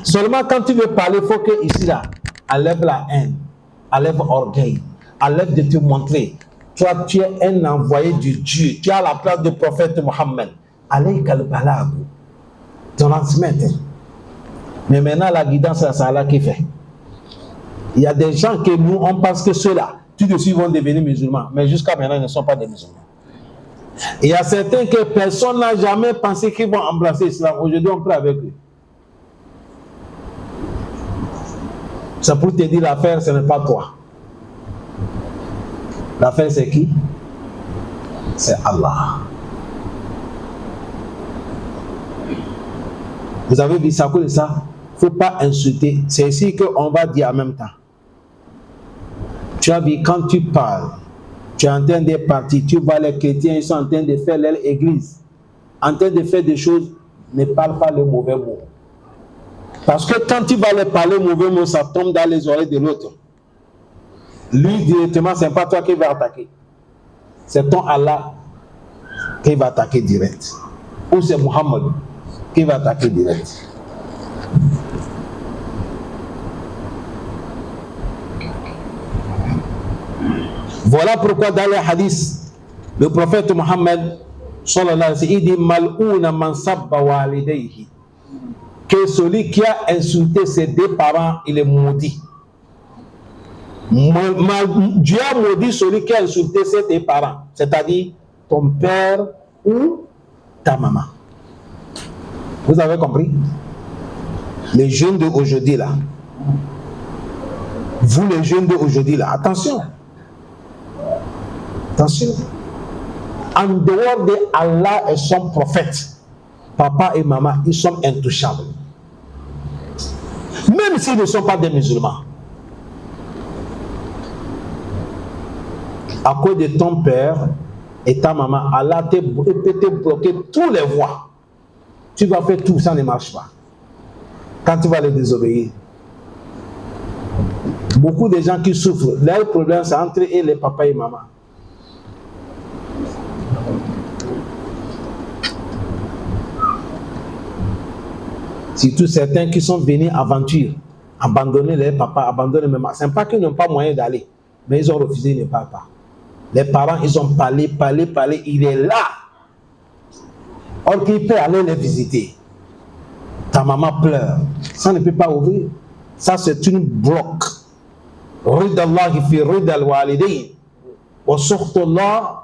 Seulement quand tu veux parler, il faut que ici là, enlève la haine, enlève l'orgueil, enlève de te montrer. Toi, tu es un envoyé de Dieu, tu as la place du prophète Mohammed. Alayka al-balagh, transmettre. Mais maintenant, la guidance, c'est Allah qui fait. Il y a des gens que nous, on pense que ceux-là, tout de suite vont devenir musulmans, mais jusqu'à maintenant, ils ne sont pas des musulmans. Il y a certains que personne n'a jamais pensé qu'ils vont embrasser l'islam. Aujourd'hui, on prie avec eux. C'est pour te dire l'affaire, ce n'est pas toi. L'affaire, c'est qui? C'est Allah. Vous avez vu ça, comme ça? Il ne faut pas insulter. C'est ici qu'on va dire en même temps. Tu as vu, quand tu parles, tu es en train de partir, tu vois les chrétiens, ils sont en train de faire leur église, en train de faire des choses, ne parle pas le mauvais mot. Parce que quand tu vas leur parler mauvais mot, ça tombe dans les oreilles de l'autre. Lui, directement, ce n'est pas toi qui va attaquer. C'est ton Allah qui va attaquer direct. Ou c'est Muhammad qui va attaquer direct. Voilà pourquoi dans les hadiths, le prophète Mohammed sallallahu alayhi wa sallam, il dit Mal'ouna man sabba walidayhi, que celui qui a insulté ses deux parents, il est maudit. Dieu a maudit celui qui a insulté ses deux parents, c'est-à-dire ton père ou ta maman. Vous avez compris? Les jeunes d'aujourd'hui là, vous les jeunes d'aujourd'hui là, attention. Attention. En dehors de Allah et son prophète, papa et maman, ils sont intouchables. Même s'ils ne sont pas des musulmans. À cause de ton père et ta maman, Allah peut te bloquer tous les voies. Tu vas faire tout, ça ne marche pas. Quand tu vas les désobéir. Beaucoup de gens qui souffrent, leur problème c'est entre eux et les papas et maman. Surtout certains qui sont venus aventure, abandonner les papas, abandonner les mamans. Ce n'est pas qu'ils n'ont pas moyen d'aller, mais ils ont refusé, ils ne parlent pas. Les parents, ils ont parlé, il est là. Or qu'il peut aller les visiter. Ta maman pleure, ça ne peut pas ouvrir. Ça c'est une bloc. Ridallahi fi ridal walidayn. Wa sukhtallah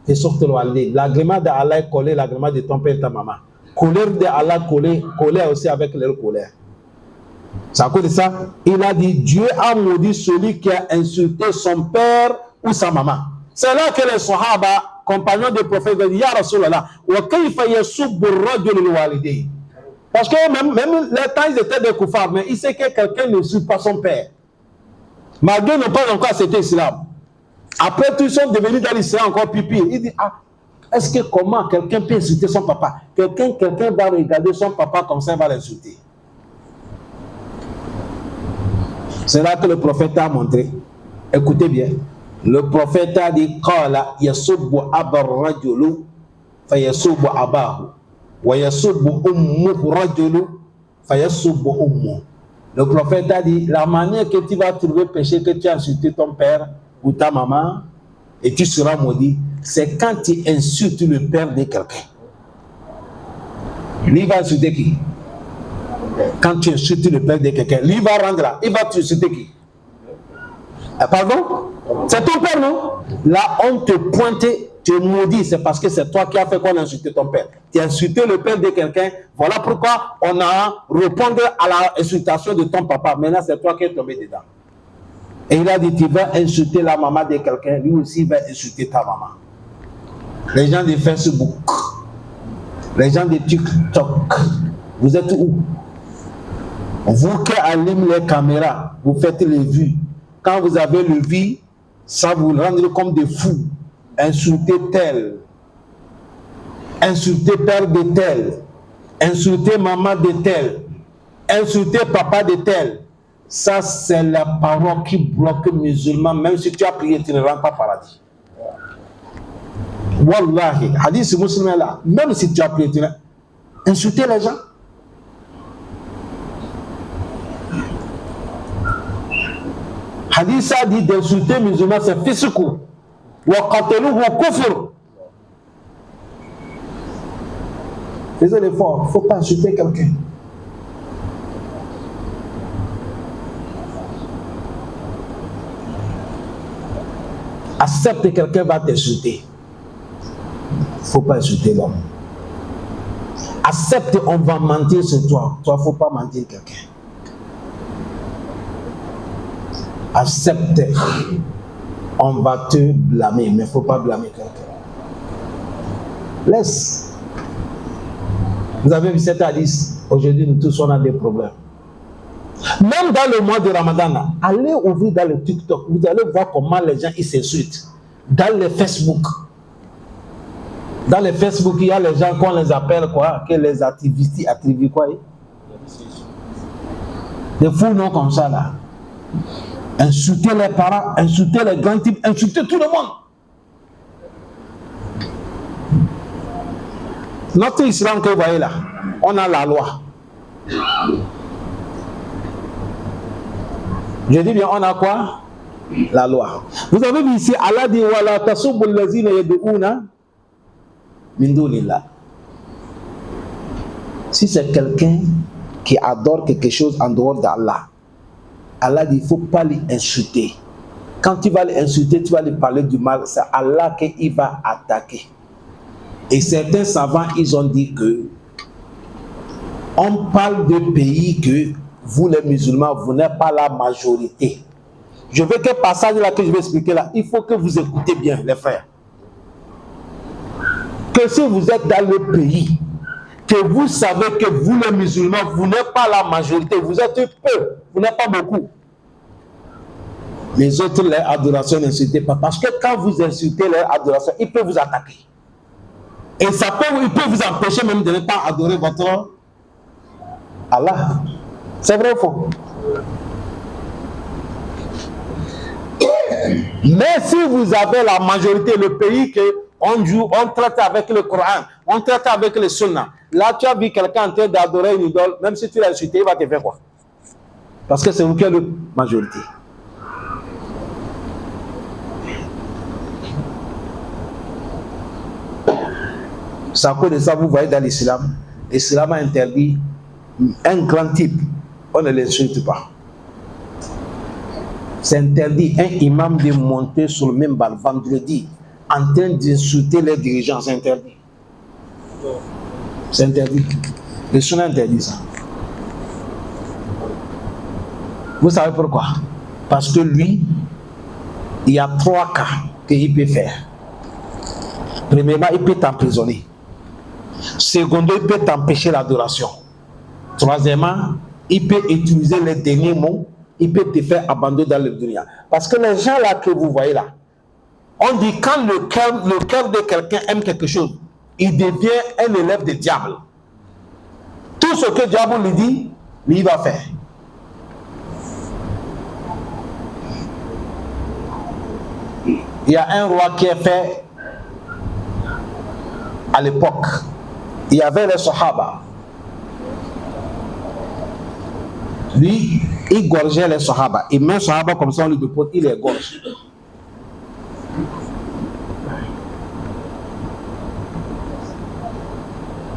fi sukhtal walidayn. L'agrément d'Allah est collé, l'agrément de ton père et ta maman. Colère de Allah collée aussi avec leur colère. C'est à cause de ça, il a dit Dieu a maudit celui qui a insulté son père ou sa maman. C'est là que les Sahaba, compagnons des prophètes, disent Ya Rasulallah, wa kayfa yasubbu ar-rajulu al-walidayn. Parce que même les temps ils étaient des koufars, mais il sait que quelqu'un ne suit pas son père. Malgré ne pas encore accepté l'islam. Après tout, ils sont devenus dans l'islam encore plus pire. Il dit, ah, est-ce que comment quelqu'un peut insulter son papa? Quelqu'un va regarder son papa comme ça, il va l'insulter. C'est là que le prophète a montré. Écoutez bien. Le prophète a dit, Qala yasubbu abar rajulu fa yasubbu abahu wa yasubbu ummuhu rajulu fa yasubbu ummuhu. Le prophète a dit, la manière que tu vas trouver péché, que tu as insulté ton père ou ta maman et tu seras maudit, c'est quand tu insultes le père de quelqu'un. Lui va insulter qui? Quand tu insultes le père de quelqu'un, lui va rendre là. Il va t'insulter qui? Pardon? C'est ton père, non? Là, on te pointe, tu es maudit, c'est parce que c'est toi qui as fait qu'on a insulté ton père. Tu as insulté le père de quelqu'un, voilà pourquoi on a répondu à l'insultation de ton papa. Maintenant, c'est toi qui es tombé dedans. Et il a dit, tu vas insulter la maman de quelqu'un, lui aussi va insulter ta maman. Les gens de Facebook, les gens de TikTok, vous êtes où? Vous qui allumez les caméras, vous faites les vues. Quand vous avez le vie, ça vous rend comme des fous. Insultez tel, insultez père de tel, insultez maman de tel, insultez papa de tel. Ça, c'est la parole qui bloque les musulmans. Même si tu as prié, tu ne rentres pas paradis. Wallahi, hadith musulman là, même si tu as prié, tu ne... Insultez les gens. Hadith a dit d'insulter les musulmans, c'est fisqou. Wa qataluhu kufr. Faisez l'effort, il ne faut pas insulter quelqu'un. Accepte que quelqu'un va t'insulter. Il ne faut pas insulter l'homme. Accepte, on va mentir sur toi. Toi, il ne faut pas mentir quelqu'un. Accepte, on va te blâmer, mais il ne faut pas blâmer quelqu'un. Laisse. Vous avez vu cet hadith. Aujourd'hui, nous tous, on a des problèmes. Même dans le mois de Ramadan, allez ouvrir dans le TikTok, vous allez voir comment les gens ils s'insultent. Dans le Facebook. Dans le Facebook, il y a les gens qu'on les appelle quoi? Que les activistes quoi? Des fous noms comme ça là. Insulter les parents, insulter les grands types, insulter tout le monde. Notre islam que vous voyez là, on a la loi. Je dis bien, on a quoi? La loi. Vous avez vu ici, Allah dit wala tasubbu allazina yad'una min dunillah. Si c'est quelqu'un qui adore quelque chose en dehors d'Allah, Allah dit il ne faut pas l'insulter. Quand tu vas l'insulter, tu vas lui parler du mal, c'est Allah qu'il va attaquer. Et certains savants, ils ont dit que on parle de pays que vous les musulmans, vous n'êtes pas la majorité. Je veux que passage là que je vais expliquer là, il faut que vous écoutez bien les frères. Que si vous êtes dans le pays, que vous savez que vous les musulmans, vous n'êtes pas la majorité, vous êtes peu, vous n'êtes pas beaucoup. Les autres, les adorations, n'insultez pas. Parce que quand vous insultez les adorations, ils peuvent vous attaquer. Et ça peut, il peut vous empêcher même de ne pas adorer votre Allah. C'est vrai ou faux? Mais si vous avez la majorité, le pays que on joue, on traite avec le Coran, on traite avec le Sunna. Là, tu as vu quelqu'un en train d'adorer une idole, même si tu l'as insulté, il va te faire quoi? Parce que c'est vous qui êtes la majorité. C'est à cause de ça, vous voyez dans l'islam, l'islam a interdit un grand type, on ne l'insulte pas. C'est interdit un imam de monter sur le même bal vendredi en train d'insulter les dirigeants, c'est interdit. C'est interdit. Le sunna interdit ça. Vous savez pourquoi? Parce que lui, il y a 3 cas qu'il peut faire. Premièrement, il peut t'emprisonner. Secondo, il peut t'empêcher l'adoration. Troisièmement, il peut utiliser les derniers mots, il peut te faire abandonner dans le dunya. Parce que les gens là que vous voyez là, On dit quand le cœur de quelqu'un aime quelque chose, il devient un élève du diable. Tout ce que le diable lui dit, lui il va faire. Il y a un roi qui est fait à l'époque. Il y avait les Sahaba. Lui, il gorgeait les Sahaba. Il met les Sahaba comme ça, on lui dépose, il les gorge.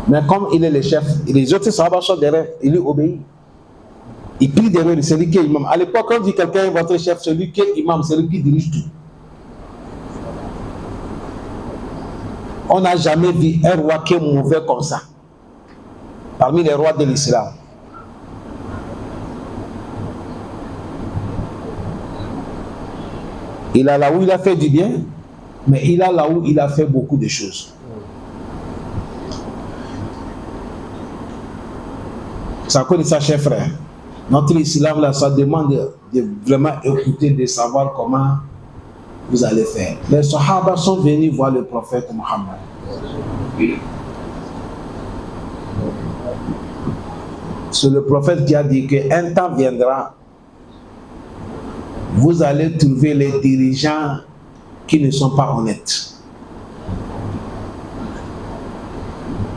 Mais comme il est le chef, les autres Sahaba sont derrière, il lui obéit. Il prie derrière lui, c'est lui qui est imam. À l'époque, quand on dit quelqu'un est votre chef, c'est lui qui est imam, c'est lui qui dirige tout. On n'a jamais vu un roi qui est mauvais comme ça, parmi les rois de l'islam. Il a là où il a fait du bien, mais il a là où il a fait beaucoup de choses. Ça connaît ça, chers frères. Notre islam, là, ça demande de vraiment écouter, de savoir comment vous allez faire. Les Sahaba sont venus voir le prophète Mohammed. C'est le prophète qui a dit qu'un temps viendra, vous allez trouver les dirigeants qui ne sont pas honnêtes.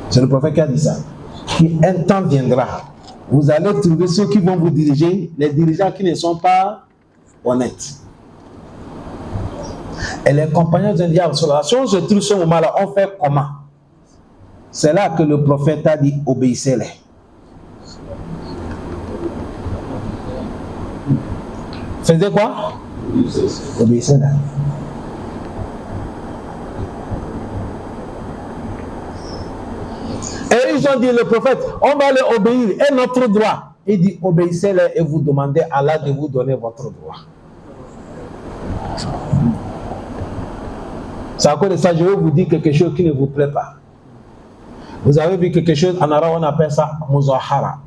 C'est le prophète qui a dit ça. Un temps viendra, vous allez trouver ceux qui vont vous diriger, les dirigeants qui ne sont pas honnêtes. Et les compagnons ont dit, si on se trouve ce moment-là, on fait comment? C'est là que le prophète a dit, obéissez-les. Faisez quoi? Obéissez-les. Et ils ont dit, le prophète, on va les obéir, et notre droit. Il dit, obéissez-les et vous demandez à Allah de vous donner votre droit. C'est à cause de ça, je vais vous dire quelque chose qui ne vous plaît pas. Vous avez vu quelque chose, en arabe on appelle ça muzahara.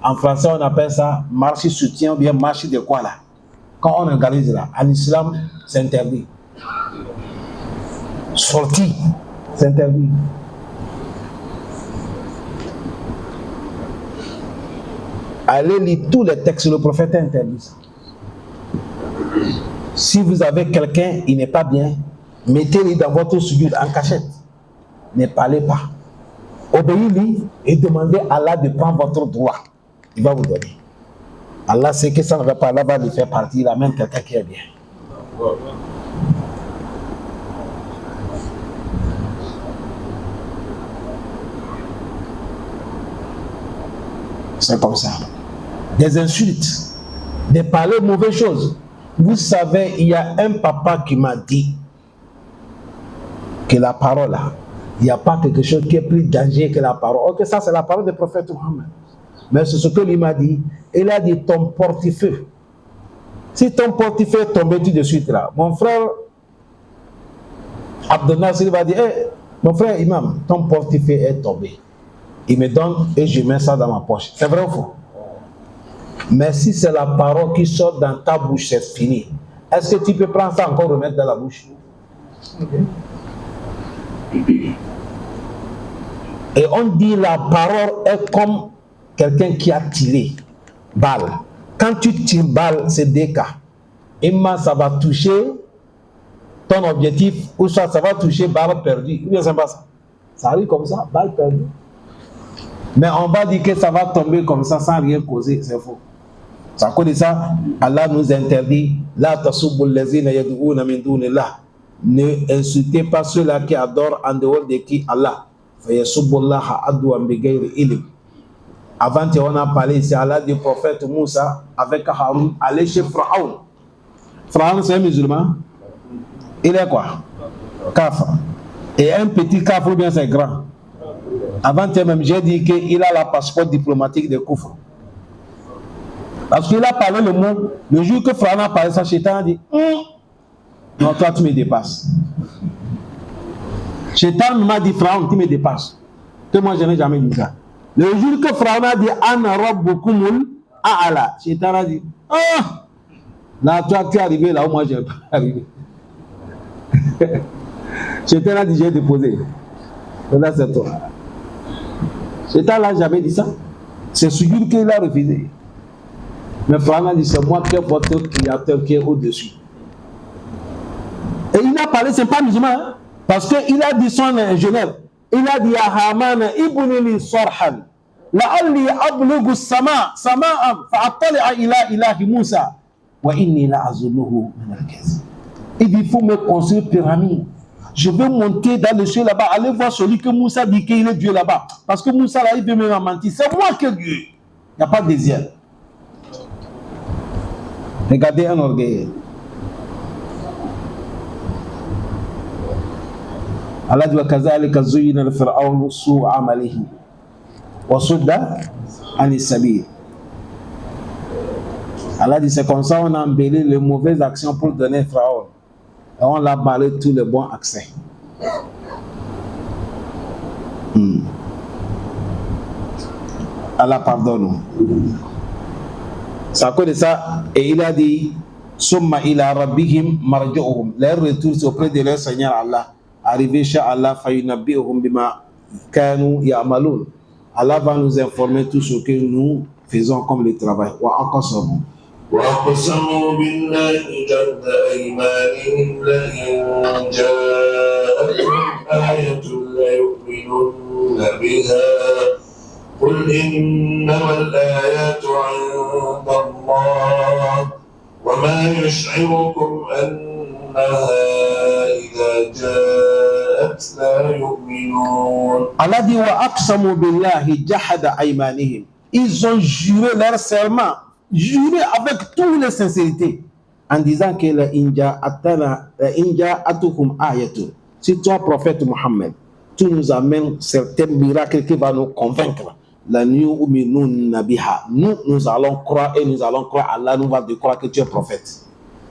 En français on appelle ça marche soutien ou bien marche de quoi là. Quand on organise là, en islam c'est interdit. Sortie, c'est interdit. Allez lire tous les textes, le prophète interdit ça. Si vous avez quelqu'un, il n'est pas bien, mettez-le dans votre sujoud en cachette. Ne parlez pas. Obéissez-lui et demandez à Allah de prendre votre droit. Il va vous donner. Allah sait que ça ne va pas, Allah va lui faire partir, il amène quelqu'un qui est bien. C'est comme ça. Des insultes, de parler de mauvaises choses. Vous savez, il y a un papa qui m'a dit que la parole là, il n'y a pas quelque chose qui est plus dangereux que la parole. Ok, ça c'est la parole du prophète Mohammed. Mais c'est ce que lui m'a dit. Il a dit ton portefeuille. Si ton portefeuille est tombé tout de suite là, mon frère Abdel Nasser va dire, hey, mon frère imam, ton portefeuille est tombé. Il me donne et je mets ça dans ma poche. C'est vrai ou faux? Mais si c'est la parole qui sort dans ta bouche, c'est fini. Est-ce que tu peux prendre ça encore et remettre dans la bouche? Et on dit la parole est comme quelqu'un qui a tiré balle. Quand tu tires balle, c'est deux cas. Imma ça va toucher ton objectif, ou soit ça va toucher balle perdue. Ou bien c'est pas ça. Ça arrive comme ça, balle perdue. Mais on va dire que ça va tomber comme ça sans rien causer, c'est faux. C'est à cause de ça, Allah nous interdit la tasubbu allazina yad'una min dunillah. Ne insultez pas ceux-là qui adorent en dehors de qui Allah. Fa yasubbullaha adwan bighayri ilm. Avant, on a parlé ici, Allah du prophète Moussa avec Haroun, aller chez Pharaon. Pharaon, c'est un musulman. Il est quoi? Kafir. Et un petit kafir, ou bien c'est grand. Avant même, j'ai dit qu'il a la passeport diplomatique de Koufre. Parce qu'il a parlé le mot, le jour que Pharaon a parlé ça, Shaitan a dit, non, toi tu me dépasses. Shaitan m'a dit, Pharaon, tu me dépasses. Que moi je n'ai jamais dit ça. Le jour que Pharaon a dit, Ana rabbukumul a'ala, Shaitan a dit, là toi tu es arrivé là où moi je n'ai pas arrivé. Shaitan a dit, j'ai déposé. Là, c'est toi. Shaitan n'a jamais dit ça. C'est celui qu'il a refusé. Mais Pharaon a dit, c'est moi qui est votre créateur qui est au-dessus. Et il a parlé, c'est pas musulman, hein? Parce qu'il a dit son ingénieur. Il a dit, ya Haman, ibnili sarhan. لعلي أبلغ السماء فأطلع إلى إله موسى وإني لأظنه من الكاذبين. Il faut me construire une pyramide. Je vais monter dans le ciel là-bas, aller voir celui que Moussa dit qu'il est Dieu là-bas. Parce que Moussa là, il veut me mentir. C'est moi qui est Dieu. Il n'y a pas de désir. Regardez un orgueil. Allah dit وَكَذَلِكَ زُيِّنَ لِفِرْعَوْنَ سُوءُ عَمَلِهِ وَصُدَّ عَنِ السَّبِيلِ. Allah dit c'est comme ça on a embelli les mauvaises actions pour donner Pharaon. Et on l'a balayé tous les bons accès. Allah pardonne. C'est à cause de ça, et il a dit Summa ila rabbihim marji'uhum. Leur retour c'est auprès de leur Seigneur Allah. Arrivé chez Allah, fayunabbi'uhum bima kanu ya'malun. Allah va nous informer tout ce que nous faisons comme le travail. Wa aqsamu. وأقسموا بالله جهد أيمانهم لئن جاءتهم آية ليؤمنن بها قل إنما الآيات عند الله وما يشعركم أنها إذا جاءت لا يؤمنون. Allah dit وأقسموا بالله جهد أيمانهم. Ils ont juré leur serment. Juré avec toutes les sincérités en disant que la inja atuhum ayatun. Si toi prophète Mohammed, tu nous amènes certains miracles qui vont nous convaincre. La nu'minun nabiha. Nous allons croire et nous allons croire. Allah nous va de croire que tu es prophète.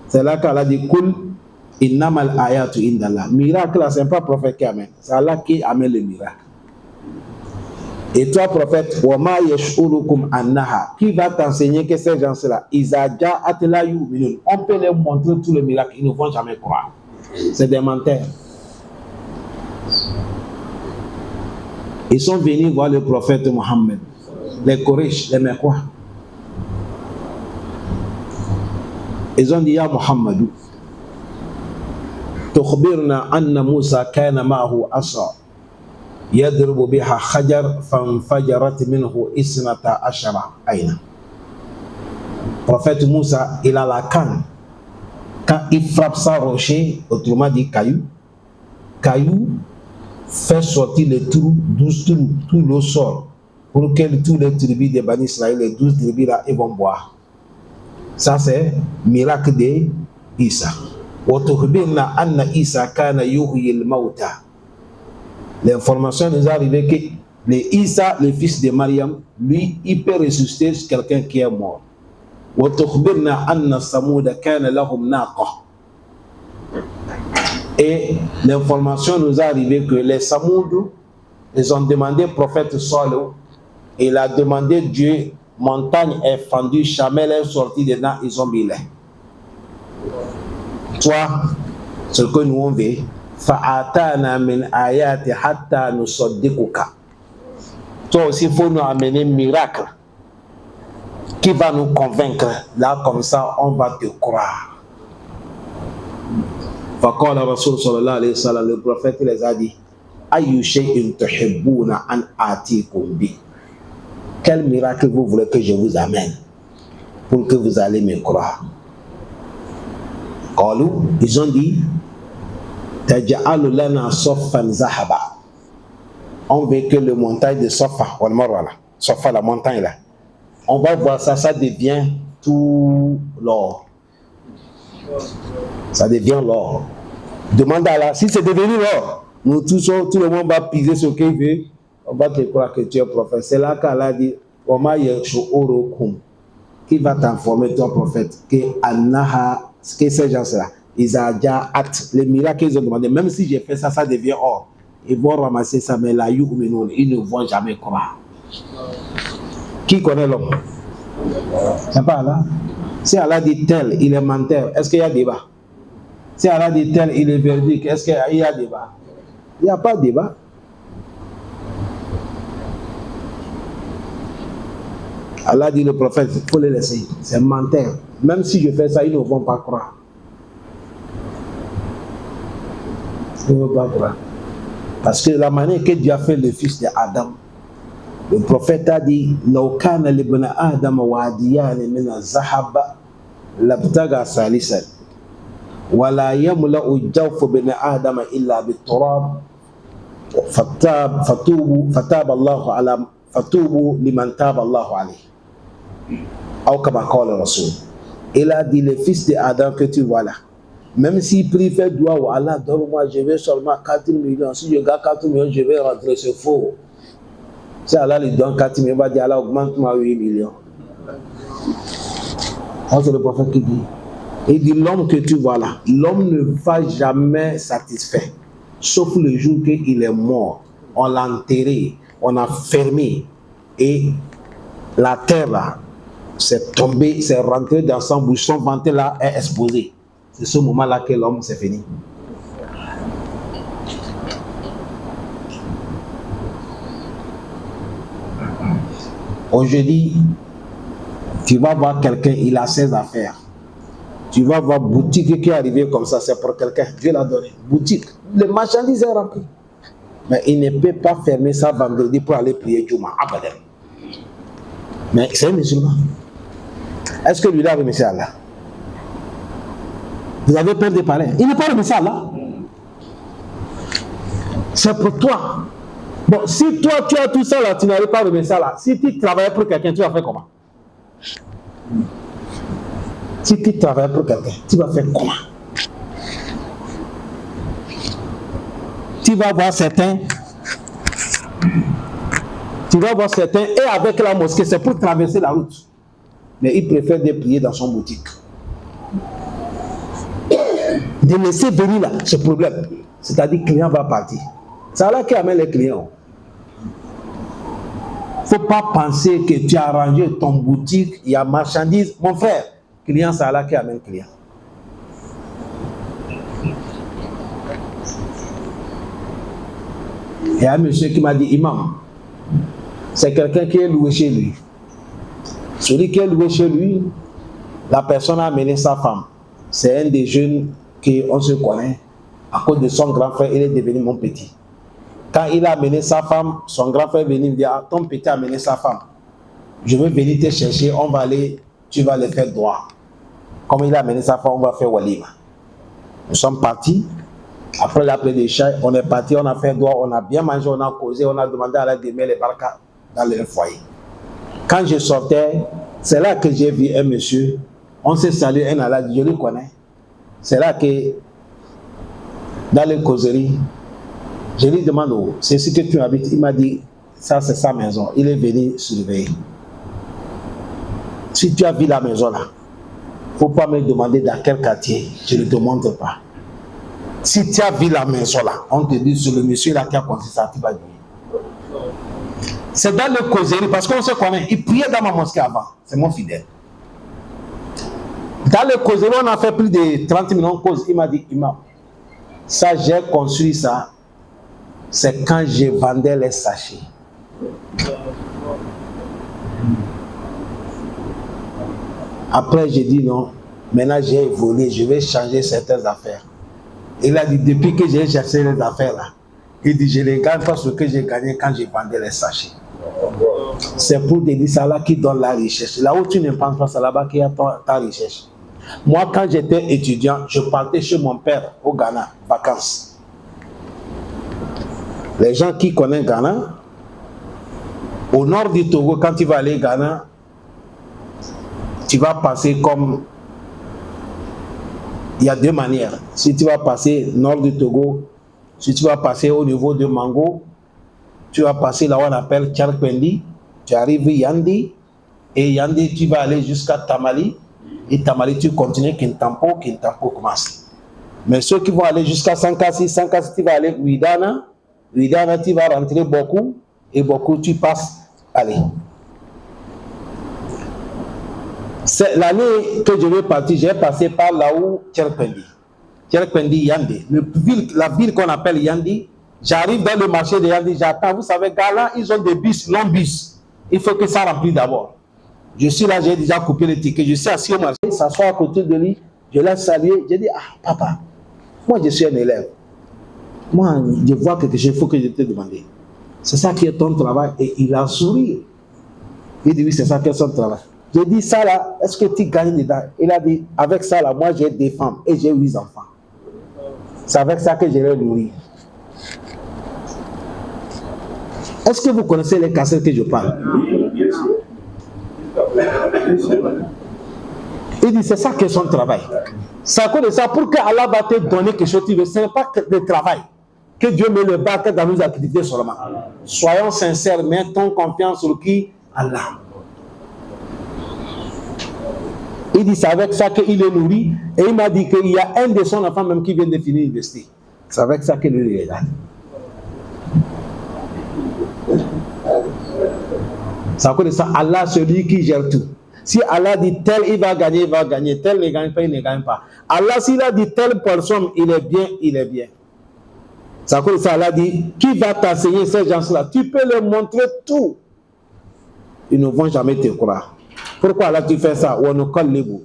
C'est là qu'Allah dit kul innamal ayatu indallah. Miracle, c'est pas prophète qui amène. C'est Allah qui amène le miracle. Et toi, prophète, wama yash'urukum annaha, qui va t'enseigner que ces gens-là, izaja atla yu'minun. On peut leur montrer tous les miracles, ils ne vont jamais croire. C'est des menteurs. Ils sont venus voir le prophète Mohammed, les Quraysh, les Mekwa. Ils ont dit, ya Muhammadou, tukhbirna anna Musa kana ma'ahu asa. يضرب بها حجر فانفجرت منه 12 عينا. Prophète Moussa, il a la canne. Quand il frappe sa rocher, autrement dit caillou fait sortir les trous, 12 trous, tout l'eau sort, pour que tous les tribus de Bani Israël, les 12 tribus là, ils vont boire. Ça c'est miracle de Isa. وَتُخْبِرْنَا أَنَّ إِيسَى كَانَ يُحْيِي الْمَوْتَى. L'information nous est arrivée que le Isa, le fils de Mariam, lui, il peut ressusciter quelqu'un qui est mort. Et l'information nous est arrivée que les Samoud, ils ont demandé au prophète Salih, il a demandé Dieu, montagne est fendue, chamel est sorti dedans, ils ont mis là. Toi, ce que nous on veut, fa'atana min ayati hatta nusaddiquka. Toi aussi, il faut nous amener un miracle qui va nous convaincre. Là, comme ça, on va te croire. Faqala Rasul sallallahu alayhi wa sallam, le prophète les a dit, ayyu shay'in tuhibbuna an atikum bi. Quel miracle vous voulez que je vous amène pour que vous allez me croire? Ils ont dit, taj'alu lana saffan zahaba. On veut que le montagne de Safa, Safa, la montagne là, on va voir ça, ça devient tout l'or. Ça devient l'or. Demande à Allah, si c'est devenu l'or, nous tous, tout le monde va piser ce qu'il veut, on va te croire que tu es prophète. C'est là qu'Allah dit, Wama yash'urukum, qui va t'informer, toi prophète, que annaha, que ces gens-là, ils ont déjà hâte. Les miracles qu'ils ont demandé, même si j'ai fait ça, ça devient or. Ils vont ramasser ça, mais la yu'minun, ils ne vont jamais croire. Qui connaît l'homme? C'est pas Allah. Si Allah dit tel, il est menteur, est-ce qu'il y a débat? Si Allah dit tel, il est véridique, est-ce qu'il y a débat? Il n'y a pas de débat. Allah dit le prophète, il faut les laisser. C'est menteur. Même si je fais ça, ils ne vont pas croire. Ils ne vont pas croire. Parce que la manière que Dieu a fait le fils d'Adam, le prophète a dit لو كان لابن آدم واديان من الذهب لابتغى ثالثا ولا يملأ جوف ابن آدم إلا بالتراب فتاب الله على فتوبوا لمن تاب الله عليه أو كما قال الرسول. Il a dit le fils d'Adam que tu vois là, même s'il prie, fait doigt ou Allah donne-moi, je vais seulement 4 millions. Si je gagne 4 millions, je vais rentrer, c'est faux. Si Allah lui donne 4 millions, il va dire Allah augmente-moi 8 millions. C'est le prophète qui dit. Il dit l'homme que tu vois là, l'homme ne va jamais satisfait, sauf le jour qu'il est mort. On l'a enterré, on a fermé et la terre là, c'est tombé, c'est rentré dans son bouche, son ventre là est exposé. C'est ce moment-là que l'homme s'est fini. Aujourd'hui, tu vas voir quelqu'un, il a ses affaires. Tu vas voir boutique qui est arrivée comme ça, c'est pour quelqu'un. Dieu l'a donné. Boutique. Le marchandise est rempli. Mais il ne peut pas fermer ça vendredi pour aller prier Juma. Abadan. Mais c'est un musulman. Est-ce que lui a remercié Allah? Vous avez peur de parler. Il n'est pas remercié Allah. C'est pour toi. Bon, si toi tu as tout ça là, tu n'arrives pas à remercier Allah. Si tu travailles pour quelqu'un, tu vas faire comment? Si tu travailles pour quelqu'un, tu vas faire comment? Tu vas voir certains. Et avec la mosquée, c'est pour traverser la route. Mais il préfère de prier dans son boutique. De laisser venir là, ce problème. C'est-à-dire que le client va partir. C'est là qui amène les clients. Il ne faut pas penser que tu as arrangé ton boutique, il y a marchandise. Mon frère, client, c'est là qui amène le client. Il y a un monsieur qui m'a dit, Imam, c'est quelqu'un qui est loué chez lui. Celui qui est loué chez lui, la personne a amené sa femme. C'est un des jeunes qu'on se connaît. À cause de son grand frère, il est devenu mon petit. Quand il a amené sa femme, son grand frère est venu me dire, ah, ton petit a amené sa femme. Je veux venir te chercher, on va aller, tu vas le faire droit. Comme il a amené sa femme, on va faire walima. Nous sommes partis. Après l'appel des chats, on est parti, on a fait droit, on a bien mangé, on a causé, on a demandé à la démêler les barcas dans le foyer. Quand je sortais, c'est là que j'ai vu un monsieur, on s'est salué, un Allah, je le connais. C'est là que, dans les causeries, je lui demande, oh, c'est ce que tu habites. Il m'a dit, ça c'est sa maison. Il est venu surveiller. Si tu as vu la maison là, il ne faut pas me demander dans quel quartier, je ne te montre pas. Si tu as vu la maison là, on te dit sur le monsieur là qui a construit ça, tu vas dire. C'est dans le causerie, parce qu'on se connaît. Il priait dans ma mosquée avant. C'est mon fidèle. Dans le causerie, on a fait plus de 30 millions de causes. Il m'a dit, Imam, ça j'ai construit ça. C'est quand je vendais les sachets. Après, j'ai dit non. Maintenant, j'ai évolué. Je vais changer certaines affaires. Il a dit, depuis que j'ai cherché les affaires là, il dit, je ne gagne pas ce que j'ai gagné quand je vendais les sachets. C'est pour te dire, ça là qui donne la richesse. Là où tu ne penses pas, c'est là-bas qu'il y a ta richesse. Moi, quand j'étais étudiant, je partais chez mon père au Ghana, vacances. Les gens qui connaissent Ghana, au nord du Togo, quand tu vas aller au Ghana, tu vas passer comme... Il y a deux manières. Si tu vas passer nord du Togo, si tu vas passer au niveau de Mango, tu vas passer là où on appelle Tcharkwendi, tu arrives Yandi, et Yandi, tu vas aller jusqu'à Tamali, et Tamali, tu continues Kintampo commence. Mais ceux qui vont aller jusqu'à Sankasi, tu vas aller Ouidana, tu vas rentrer beaucoup, et beaucoup, tu passes, allez. C'est l'année que je vais partir, j'ai passé par là où Tcharkwendi. Yandi. La ville qu'on appelle Yandi, j'arrive dans le marché de Yandi, j'attends. Vous savez, Gala, ils ont des bus, longs bus. Il faut que ça remplisse d'abord. Je suis là, j'ai déjà coupé le ticket. Je suis assis au marché, il s'assoit à côté de lui. Je l'ai salué. J'ai dit, ah, papa, moi je suis un élève. Moi, je vois quelque chose, il faut que je te demande. C'est ça qui est ton travail. Et il a souri. Il dit, oui, c'est ça qui est son travail. J'ai dit, ça là, est-ce que tu gagnes dedans? Il a dit, avec ça là, moi j'ai des femmes et j'ai 8 enfants. C'est avec ça que je vais nourrir. Est-ce que vous connaissez les cassettes que je parle? Il dit, c'est ça qui est son travail. C'est à cause de ça, pour que Allah va te donner quelque chose, ce n'est pas que le travail. Que Dieu met le bas dans nos activités seulement. Soyons sincères, mettons confiance sur qui? Allah. Il dit, c'est avec ça qu'il est nourri. Et il m'a dit qu'il y a un de son enfant même qui vient de finir d'investir. C'est avec ça qu'il est là. C'est à cause de ça, Allah, celui qui gère tout. Si Allah dit tel, il va gagner, tel ne gagne pas, il ne gagne pas. Allah, s'il a dit telle personne, il est bien, il est bien. C'est à cause de ça, Allah dit, qui va t'enseigner ces gens-là? Tu peux leur montrer tout. Ils ne vont jamais te croire. Pourquoi Allah tu fais ça? وَنُقَلِّبُ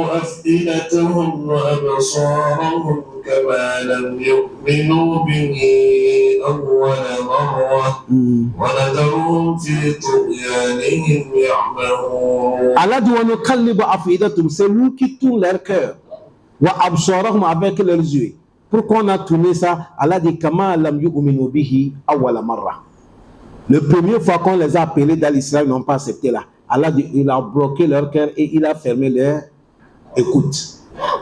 أفئدتهم وأبصارهم كما لم يؤمنوا به أول مرة ونذرهم في طغيانهم يعمهون. Allah dit وَنُقَلِّبُ أفئدتهم, c'est nous qui tournons leur cœur. وَأَبْصَارَهُم, avec leurs yeux. Pourquoi on a tourné ça? Allah dit كما لم يؤمنوا به أول مرة. Le première fois qu'on les a appelés dans l'Israël, ils n'ont pas accepté là. Allah dit, il a bloqué leur cœur et il a fermé leur écoute.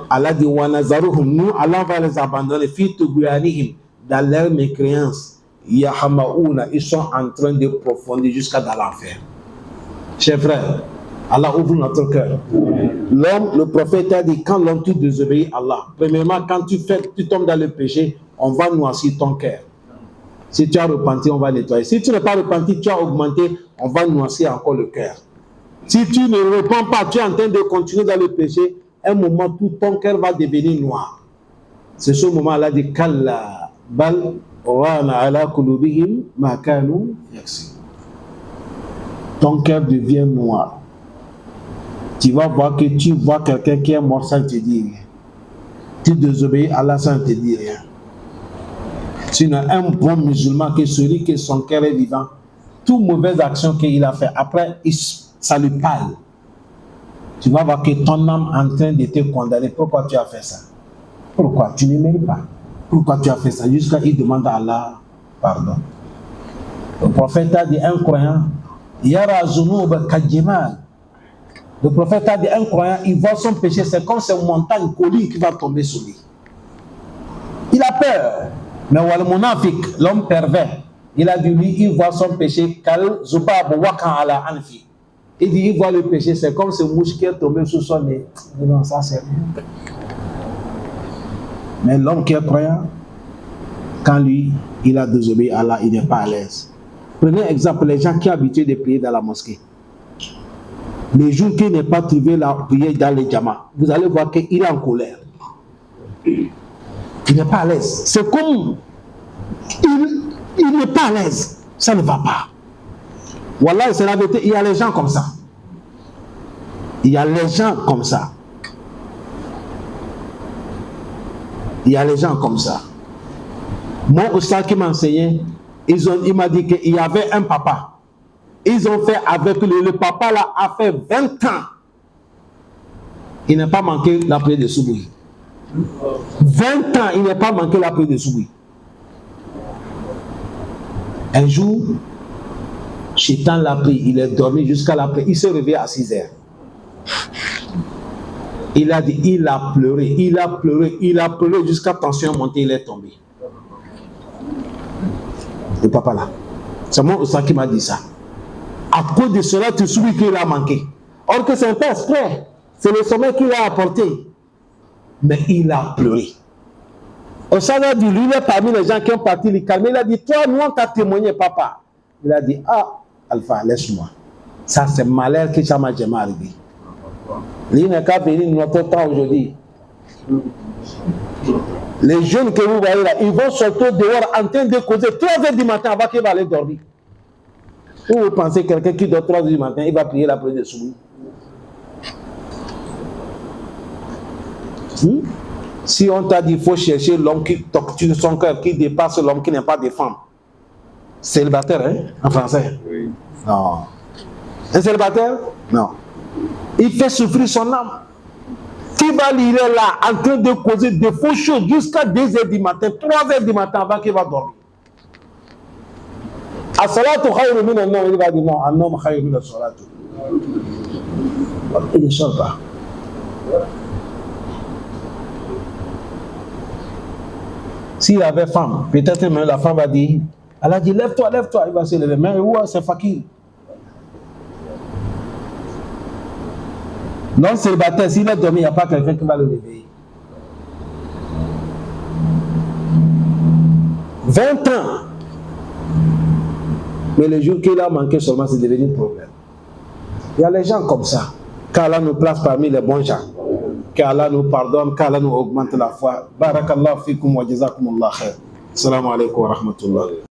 Allah dit, nous, Allah va les abandonner, dans leur mécréance. Ils sont en train de profondir jusqu'à dans l'enfer. Chers frères, Allah ouvre notre cœur. L'homme, le prophète a dit, quand l'homme tu désobéis à Allah, premièrement, quand tu tombes dans le péché, on va noircir ton cœur. Si tu as repenti, on va nettoyer. Si tu n'es pas repenti, tu as augmenté, on va noircir encore le cœur. Si tu ne repens pas, tu es en train de continuer dans le péché, un moment, tout ton cœur va devenir noir. C'est ce moment-là dit Kalla bal rana ala kulubihim ma kanu yaksib. Ton cœur devient noir. Tu vas voir que tu vois quelqu'un qui est mort sans te dire rien. Tu désobéis à Allah sans te dire rien. Sinon, un bon musulman, que celui que son cœur est vivant, toute mauvaise action qu'il a fait, après, ça lui parle. Tu vas voir que ton âme est en train de te condamner. Pourquoi tu as fait ça? Pourquoi? Tu ne mérites pas. Pourquoi tu as fait ça? Jusqu'à il demande à Allah pardon. Le prophète a dit un croyant, Yara zunub kadjimal. Le prophète a dit un croyant, il voit son péché, c'est comme cette montagne collée qui va tomber sur lui. Il a peur. Mais wal munafik, l'homme pervers, il a dit lui, il voit son péché, kal zubab wakan ala anfi. Il dit, il voit le péché, c'est comme ce mouche qui est tombé sur son nez. Non, ça c'est rien. Mais l'homme qui est croyant, quand lui, il a désobéi à Allah, il n'est pas à l'aise. Prenez exemple, les gens qui sont habitués de prier dans la mosquée. Les jours qu'il n'est pas trouvé la prière dans les jamas, vous allez voir qu'il est en colère. Il n'est pas à l'aise. C'est comme il n'est pas à l'aise. Ça ne va pas. Wallah, c'est la vérité. Il y a les gens comme ça. Il y a les gens comme ça. Il y a les gens comme ça. Moi, au stade qui m'a enseigné, il m'a dit qu'il y avait un papa. Ils ont fait avec lui. Le papa là a fait 20 ans. Il n'a pas manqué la prière de Souboui. 20 ans, il n'a pas manqué la prière de Souboui. Un jour, Chétan l'a pris, il est dormi jusqu'à la prière. Il s'est réveillé à 6 heures. Il a dit, il a pleuré jusqu'à tension montée, il est tombé. Le papa là. C'est moi aussi qui m'a dit ça. À cause de cela, tu souviens qu'il a manqué. Or que c'est un peu exprès. C'est le sommeil qu'il a apporté. Mais il a pleuré. Au salaire du lui, il est parmi les gens qui ont parti le calmer. Il a dit, toi, nous, on t'a témoigné, papa. Il a dit, ah, Alpha, laisse-moi. Ça, c'est malheur que ça m'a jamais arrivé. Il n'a qu'à venir notre temps aujourd'hui. Les jeunes que vous voyez là, ils vont sortir dehors en train de causer 3h du matin avant qu'il va aller dormir. Vous pensez que quelqu'un qui dort 3h du matin, il va prier la prière de Soubou? Si on t'a dit qu'il faut chercher l'homme qui torture son cœur, qui dépasse l'homme qui n'est pas de femme. Célibataire, hein, en français? Oui. Non. Un célibataire? Non. Il fait souffrir son âme. Qui va lire là, en train de causer de fausses choses jusqu'à 2h du matin, 3h du matin avant qu'il va dormir. As-salatu khayrun min an-nawm, il va dire non, an-nawm khayrun min as-salatu. Il ne sort pas. S'il avait femme, peut-être même la femme va dire, elle a dit lève-toi, lève-toi, il va se lever. Mais où c'est fakir? Non célibataire, s'il est dormi, il n'y a pas quelqu'un qui va le réveiller. 20 ans. Mais le jour qu'il a manqué seulement, c'est devenu un problème. Il y a les gens comme ça. Qu'Allah nous place parmi les bons gens. Qu'Allah nous pardonne, qu'Allah nous augmente la foi. Barakallahu fikum wa jazakumullah khair. Assalamu alaikum wa rahmatullah.